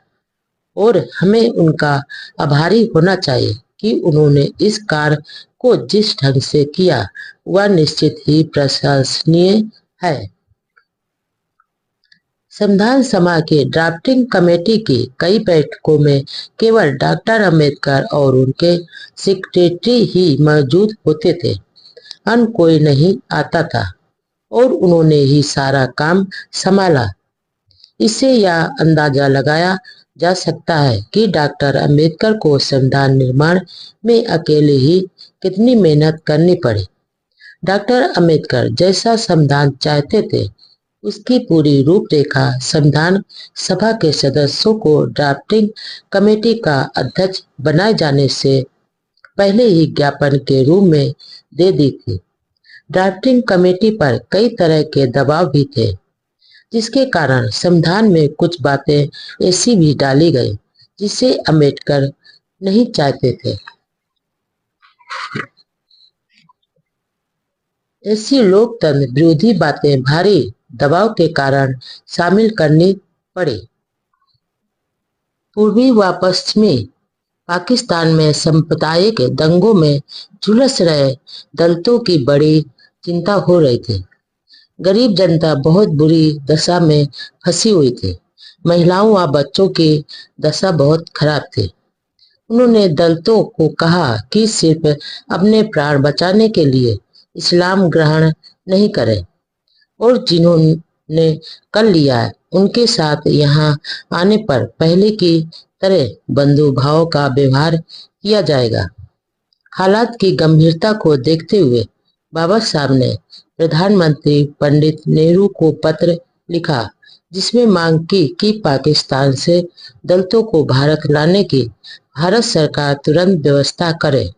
और हमें उनका आभारी होना चाहिए कि उन्होंने इस कार्य को जिस ढंग से किया वह निश्चित ही प्रशंसनीय है। संविधान सभा की ड्राफ्टिंग कमेटी की कई बैठकों में केवल डॉक्टर अंबेडकर और उनके सेक्रेटरी ही मौजूद होते थे। अन्य कोई नहीं आता था और उन्होंने ही सारा काम संभाला। इससे यह अंदाजा लगाया जा सकता है कि डॉक्टर अंबेडकर को संविधान निर्माण में अकेले ही कितनी मेहनत करनी पड़ी। डॉक्टर अंबेडकर जैसा संविधान चाहते थे, उसकी पूरी रूपरेखा संविधान सभा के सदस्यों को ड्राफ्टिंग कमेटी का अध्यक्ष बनाए जाने से पहले ही ज्ञापन के रूप में दे दी थी। ड्राफ्टिंग कमेटी पर कई तरह के दबाव भी थे, जिसके कारण संविधान में कुछ बातें ऐसी भी डाली गई जिसे अंबेडकर नहीं चाहते थे। ऐसी लोकतंत्र विरोधी बातें भारी दबाव के कारण शामिल करनी पड़ी। पूर्वी व पश्चिमी पाकिस्तान में सांप्रदायिक दंगों में झुलस रहे दलितों की बड़ी चिंता हो रही थी। गरीब जनता बहुत बुरी दशा में फंसी हुई थी। महिलाओं व बच्चों की दशा बहुत खराब थी। उन्होंने दलितों को कहा कि सिर्फ अपने प्राण बचाने के लिए इस्लाम ग्रहण नहीं करें और जिन्होंने कर लिया है उनके साथ यहाँ आने पर पहले की तरह बंधुभाव का व्यवहार किया जाएगा। हालात की गंभीरता को देखते हुए बाबा साहब ने प्रधानमंत्री पंडित नेहरू को पत्र लिखा, जिसमें मांग की कि पाकिस्तान से दलितों को भारत लाने की भारत सरकार तुरंत व्यवस्था करे।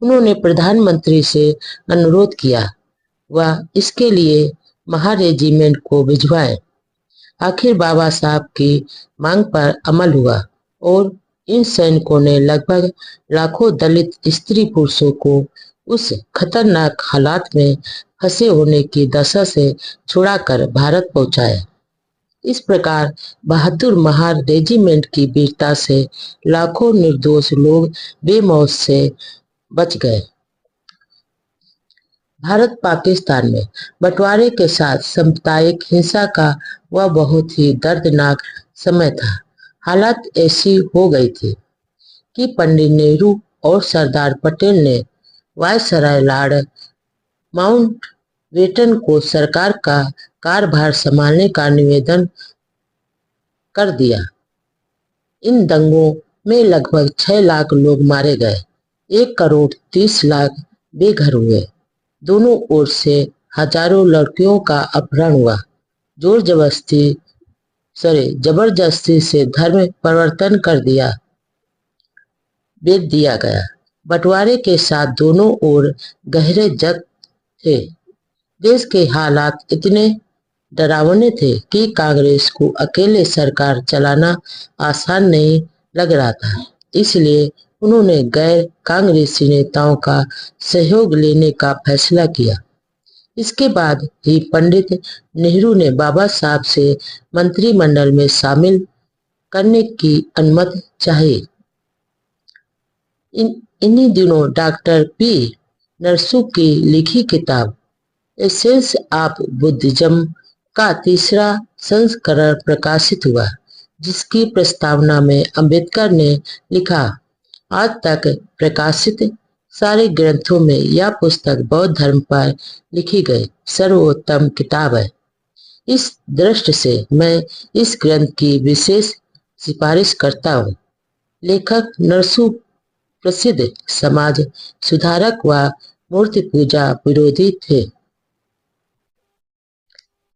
उन्होंने प्रधानमंत्री से अनुरोध किया वह इसके लिए महा रेजिमेंट को भिजवाए। आखिर बाबा साहब की मांग पर अमल हुआ और इन सैनिकों ने लगभग लाखों दलित स्त्री पुरुषों को उस खतरनाक हालात में फंसे होने की दशा से छुड़ाकर भारत पहुंचाया। इस प्रकार बहादुर महा रेजिमेंट की वीरता से लाखों निर्दोष लोग बेमौत से बच गए। भारत पाकिस्तान में बंटवारे के साथ सांप्रदायिक हिंसा का वह बहुत ही दर्दनाक समय था। हालात ऐसी हो गई थी कि पंडित नेहरू और सरदार पटेल ने वायसराय लॉर्ड माउंटबेटन को सरकार का कार्यभार संभालने का निवेदन कर दिया। इन दंगों में लगभग 6 लाख लोग मारे गए, 1 करोड़ 30 लाख बेघर हुए। दोनों ओर से हजारों लड़कियों का अपहरण हुआ। जबरदस्ती से धर्म परिवर्तन कर दिया बेच दिया गया। बंटवारे के साथ दोनों ओर गहरे जख्म थे। देश के हालात इतने डरावने थे कि कांग्रेस को अकेले सरकार चलाना आसान नहीं लग रहा था। इसलिए उन्होंने गैर कांग्रेसी नेताओं का सहयोग लेने का फैसला किया। इसके बाद ही पंडित नेहरू ने बाबा साहब से मंत्रिमंडल में शामिल करने की अनुमति चाही। इन्हीं दिनों डॉक्टर पी नरसू की लिखी किताब एसेंस ऑफ बुद्धिज्म का 3रा संस्करण प्रकाशित हुआ, जिसकी प्रस्तावना में अंबेडकर ने लिखा, आज तक प्रकाशित सारे ग्रंथों में यह पुस्तक बौद्ध धर्म पर लिखी गई सर्वोत्तम किताब है। इस दृष्टि से मैं इस ग्रंथ की विशेष सिफारिश करता हूँ। लेखक नरसू प्रसिद्ध समाज सुधारक व मूर्ति पूजा विरोधी थे।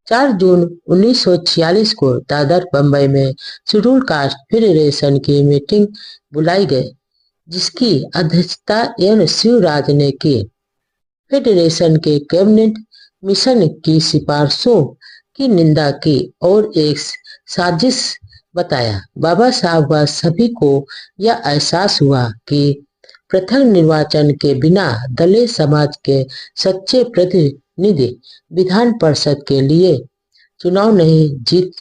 4 जून 1946 को दादर बंबई में शेड्यूल कास्ट फेडरेशन की मीटिंग बुलाई गई, जिसकी अध्यक्षता एन शिवराज ने की। फेडरेशन के कैबिनेट मिशन की सिफारिशों की निंदा की और एक साजिश बताया। बाबा साहब व सभी को यह एहसास हुआ कि पृथक निर्वाचन के बिना दलित समाज के सच्चे प्रतिनिधि विधान परिषद के लिए चुनाव नहीं जीत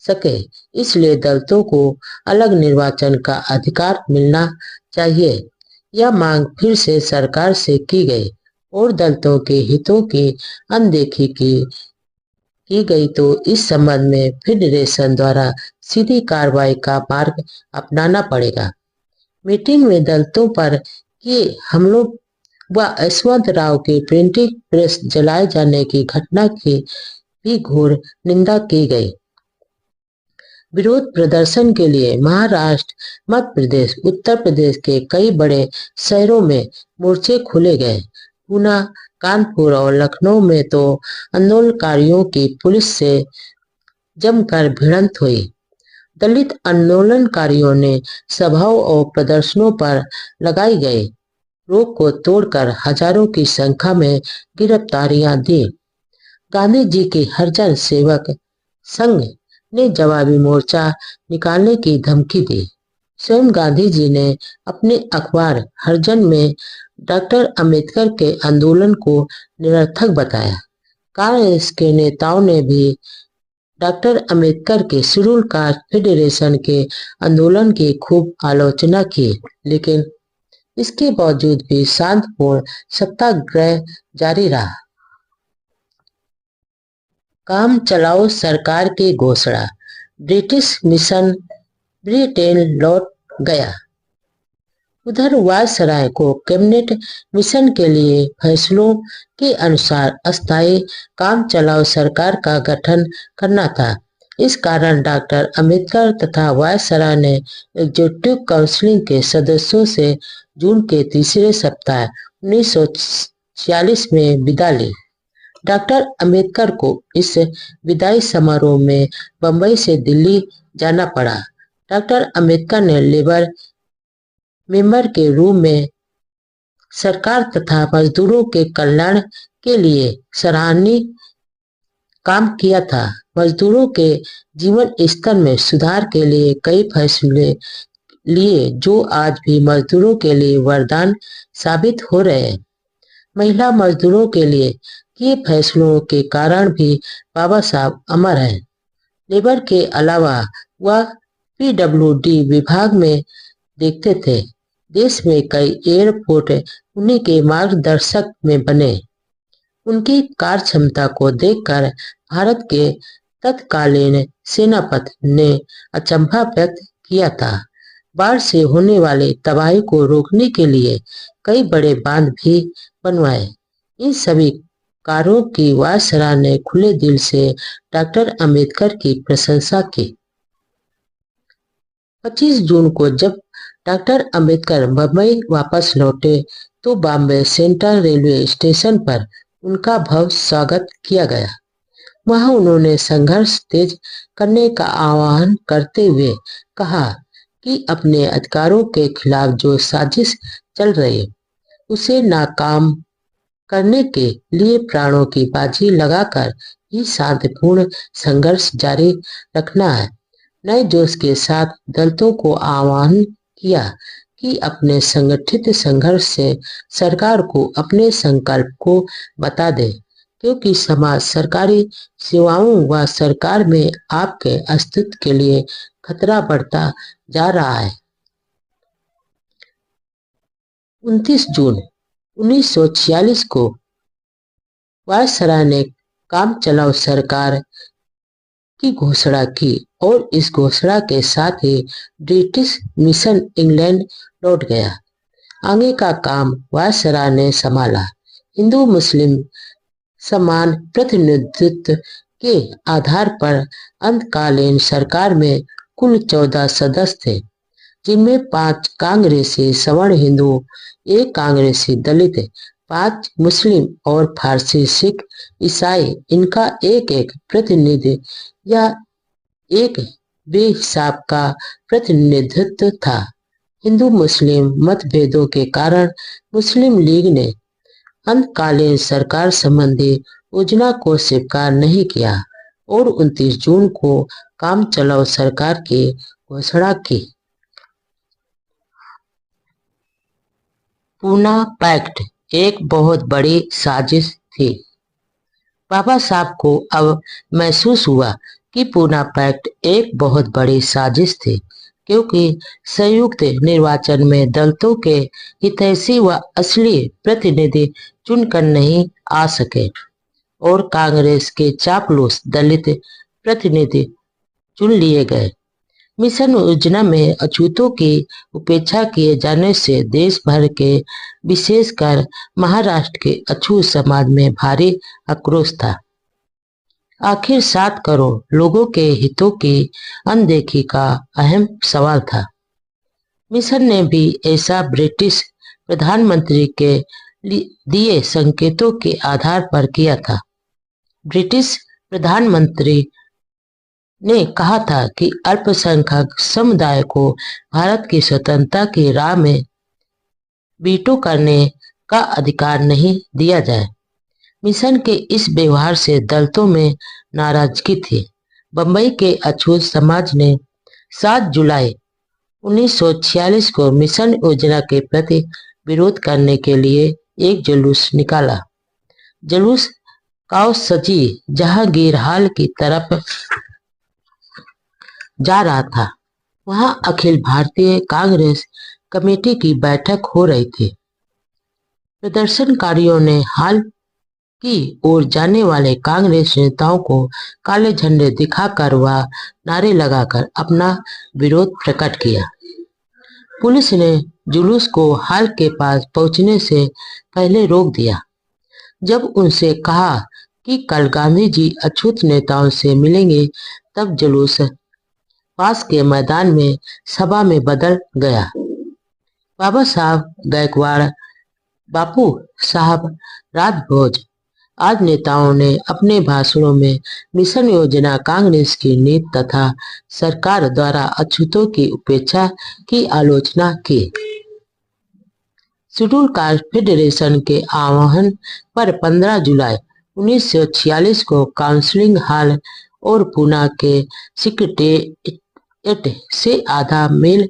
सके। इसलिए दलितों को अलग निर्वाचन का अधिकार मिलना चाहिए। यह मांग फिर से सरकार से की गई और दलितों के हितों की अनदेखी की गई तो इस संबंध में फेडरेशन द्वारा सीधी कार्रवाई का मार्ग अपनाना पड़ेगा। मीटिंग में दलितों पर किए हमलों व यशवंत राव के प्रिंटिंग प्रेस जलाए जाने की घटना की भी घोर निंदा की गई। विरोध प्रदर्शन के लिए महाराष्ट्र, मध्य प्रदेश, उत्तर प्रदेश के कई बड़े शहरों में मोर्चे खोले गए। पूना, कानपुर और लखनऊ में तो आंदोलनकारियों की पुलिस से जमकर भिड़ंत हुई। दलित आंदोलनकारियों ने सभाओं और प्रदर्शनों पर लगाई गई रोक को तोड़कर हजारों की संख्या में गिरफ्तारियां दी। गांधी जी के हरिजन सेवक संघ ने जवाबी मोर्चा निकालने की धमकी दी। स्वयं गांधी जी ने अपने अखबार हरिजन में डॉक्टर अंबेडकर के आंदोलन को निरर्थक बताया। कांग्रेस के नेताओं ने भी डॉक्टर अंबेडकर के शेड्यूल कास्ट फेडरेशन के आंदोलन की खूब आलोचना की, लेकिन इसके बावजूद भी शांतिपूर्ण सत्याग्रह जारी रहा। काम चलाओ सरकार की घोषणा। ब्रिटिश मिशन ब्रिटेन लौट गया। उधर वायसराय को कैबिनेट मिशन के लिए फैसलों के अनुसार अस्थायी काम चलाओ सरकार का गठन करना था। इस कारण डॉक्टर अंबेडकर तथा वायसराय ने एग्जीक्यूटिव काउंसिल के सदस्यों से जून के तीसरे सप्ताह 1946 में विदा ली। डॉक्टर अंबेडकर को इस विदाई समारोह में बंबई से दिल्ली जाना पड़ा। डॉक्टर अंबेडकर ने लेबर मेंबर के रूप में सरकार तथा मजदूरों के कल्याण के लिए सराहनीय काम किया था। मजदूरों के जीवन स्तर में सुधार के लिए कई फैसले लिए जो आज भी मजदूरों के लिए वरदान साबित हो रहे हैं। महिला मजदूरों के लिए किए फैसलों के कारण भी बाबा साहब अमर हैं। लेबर के अलावा वह पीडब्ल्यूडी विभाग में देखते थे। देश में कई एयरपोर्ट उन्हीं के मार्गदर्शक में बने। उनकी कार्य क्षमता को देखकर भारत के तत्कालीन सेनापति ने अचंभा व्यक्त किया था। बाढ़ से होने वाली तबाही को रोकने के लिए कई बड़े बांध भी बनवाए। इन सभी कार्यों की वायसराय ने खुले दिल से डॉक्टर अंबेडकर की प्रशंसा की। 25 जून को जब डॉक्टर अंबेडकर बम्बई वापस लौटे तो बॉम्बे सेंट्रल रेलवे स्टेशन पर उनका भव्य स्वागत किया गया। वहां उन्होंने संघर्ष तेज करने का आह्वान करते हुए कहा कि अपने अधिकारों के खिलाफ जो साजिश चल रही है उसे नाकाम करने के लिए प्राणों की बाजी लगाकर ही शांतिपूर्ण संघर्ष जारी रखना है। नए जोश के साथ दलितों को आह्वान किया कि अपने संगठित संघर्ष से सरकार को अपने संकल्प को बता दे, क्योंकि समाज सरकारी सेवाओं व सरकार में आपके अस्तित्व के लिए खतरा बढ़ता जा रहा है। 29 जून 1946 को वायसराय ने काम चलाओ सरकार की घोषणा की और इस घोषणा के साथ ही ब्रिटिश मिशन इंग्लैंड लौट गया। आगे का काम वायसराय ने संभाला। हिंदू मुस्लिम समान प्रतिनिधित्व के आधार पर अंतकालीन सरकार में कुल 14 सदस्य थे, जिनमें 5 कांग्रेसी सवर्ण हिंदू, 1 कांग्रेसी दलित, 5 मुस्लिम और फारसी सिख ईसाई। इनका एक एक प्रतिनिधि या एक बेहिसाब का प्रतिनिधित्व था। हिंदू मुस्लिम मतभेदों के कारण मुस्लिम लीग ने अंतकालीन सरकार संबंधी योजना को स्वीकार नहीं किया और 29 जून को काम चलाओ सरकार की घोषणा की। पूना पैक्ट एक बहुत बड़ी साजिश थी। बाबा साहब को अब महसूस हुआ कि पूना पैक्ट एक बहुत बड़ी साजिश थी, क्योंकि संयुक्त निर्वाचन में दलितों के हितैषी व असली प्रतिनिधि चुनकर नहीं आ सके और कांग्रेस के चापलूस दलित प्रतिनिधि चुन लिए गए। मिशन योजना में अछूतों की उपेक्षा किए जाने से देश भर के विशेषकर महाराष्ट्र के अछूत समाज में भारी आक्रोश था। आखिर 7 करोड़ लोगों के हितों की अनदेखी का अहम सवाल था। मिशन ने भी ऐसा ब्रिटिश प्रधानमंत्री के दिए संकेतों के आधार पर किया था। ब्रिटिश प्रधानमंत्री ने कहा था कि अल्पसंख्यक समुदाय को भारत की स्वतंत्रता की राह में वीटो करने का अधिकार नहीं दिया जाए। मिशन के इस व्यवहार से दलितों में नाराजगी थी। बंबई के अछूत समाज ने 7 जुलाई 1946 को मिशन योजना के प्रति विरोध करने के लिए एक जुलूस निकाला। जुलूस काओसजी जहांगीर हाल की तरफ जा रहा था। वहां अखिल भारतीय कांग्रेस कमेटी की बैठक हो रही थी। प्रदर्शनकारियों ने हाल की ओर जाने वाले कांग्रेस नेताओं को काले झंडे दिखाकर व नारे लगाकर अपना विरोध प्रकट किया। पुलिस ने जुलूस को हाल के पास पहुंचने से पहले रोक दिया। जब उनसे कहा कि कल गांधी जी अछूत नेताओं से मिलेंगे, तब जुलूस पास के मैदान में सभा में बदल गया। बाबा साहब गायकवाड़, बापू साहब राजभोज आज नेताओं ने अपने भाषणों में मिशन योजना, कांग्रेस की नीति तथा सरकार द्वारा अछूतों की उपेक्षा की आलोचना की। शेड्यूल कास्ट फेडरेशन के आह्वान पर 15 जुलाई 1946 को काउंसिलिंग हॉल और पूना के सेक्रेटेरिएट से आधा मील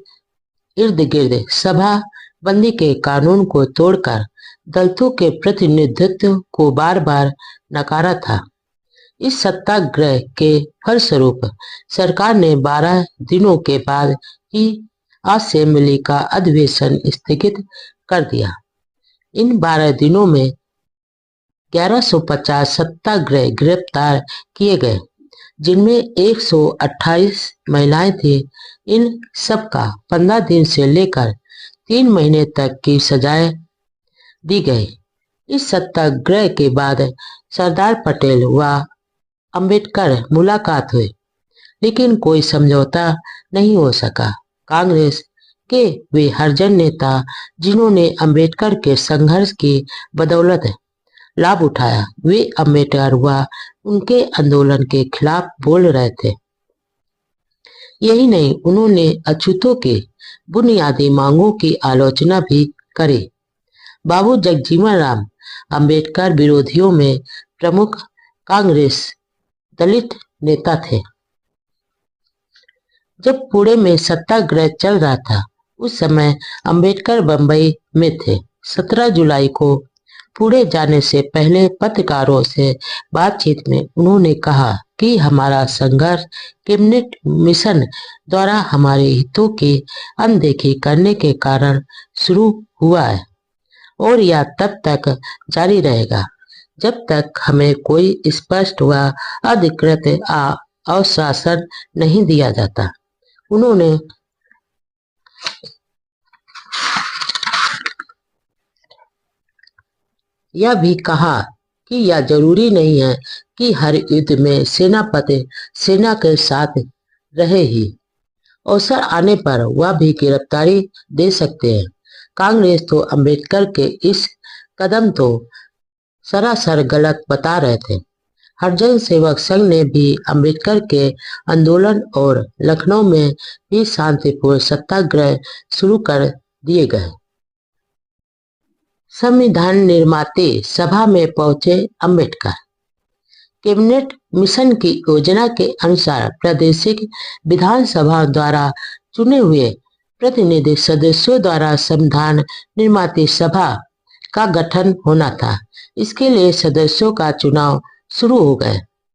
इर्द गिर्द सभा बंदी के कानून को तोड़कर दलितों के प्रतिनिधित्व को बार बार नकारा था। इस सत्याग्रह के फलस्वरूप सरकार ने 12 दिनों के बाद ही असेंबली का अधिवेशन स्थगित कर दिया। इन 12 दिनों में 1150 सत्याग्रही गिरफ्तार किए गए, जिनमें 128 महिलाएं थी। इन सबका 15 दिन से लेकर 3 महीने तक की सजाएं दी गई। इस सत्याग्रह के बाद सरदार पटेल व अंबेडकर मुलाकात हुई, लेकिन कोई समझौता नहीं हो सका। कांग्रेस के वे हरिजन नेता जिन्होंने अंबेडकर के संघर्ष की बदौलत लाभ उठाया, वे अंबेडकर व उनके आंदोलन के खिलाफ बोल रहे थे। यही नहीं, उन्होंने अछूतों की बुनियादी मांगों की आलोचना भी करी। बाबू जगजीवन राम अंबेडकर विरोधियों में प्रमुख कांग्रेस दलित नेता थे। जब पुणे में सत्याग्रह चल रहा था, उस समय अंबेडकर बंबई में थे। 17 जुलाई को पुणे जाने से पहले पत्रकारों से बातचीत में उन्होंने कहा कि हमारा संघर्ष कैबिनेट मिशन द्वारा हमारे हितों की अनदेखी करने के कारण शुरू हुआ है और यह तब तक जारी रहेगा जब तक हमें कोई स्पष्ट व अधिकृत आश्वासन नहीं दिया जाता। उन्होंने यह भी कहा कि यह जरूरी नहीं है कि हर युद्ध में सेनापति सेना के साथ रहे ही, अवसर आने पर वह भी गिरफ्तारी दे सकते हैं। कांग्रेस तो अंबेडकर के इस कदम तो सरासर गलत बता रहे थे। हरिजन सेवक संघ ने भी अंबेडकर के आंदोलन और लखनऊ में भी शांतिपूर्ण सत्याग्रह शुरू कर दिए गए। संविधान निर्माते सभा में पहुंचे अंबेडकर। कैबिनेट मिशन की योजना के अनुसार प्रादेशिक विधानसभा द्वारा चुने हुए प्रतिनिधि सदस्यों द्वारा संविधान निर्माती सभा का गठन होना था। इसके लिए सदस्यों का चुनाव शुरू हो गए।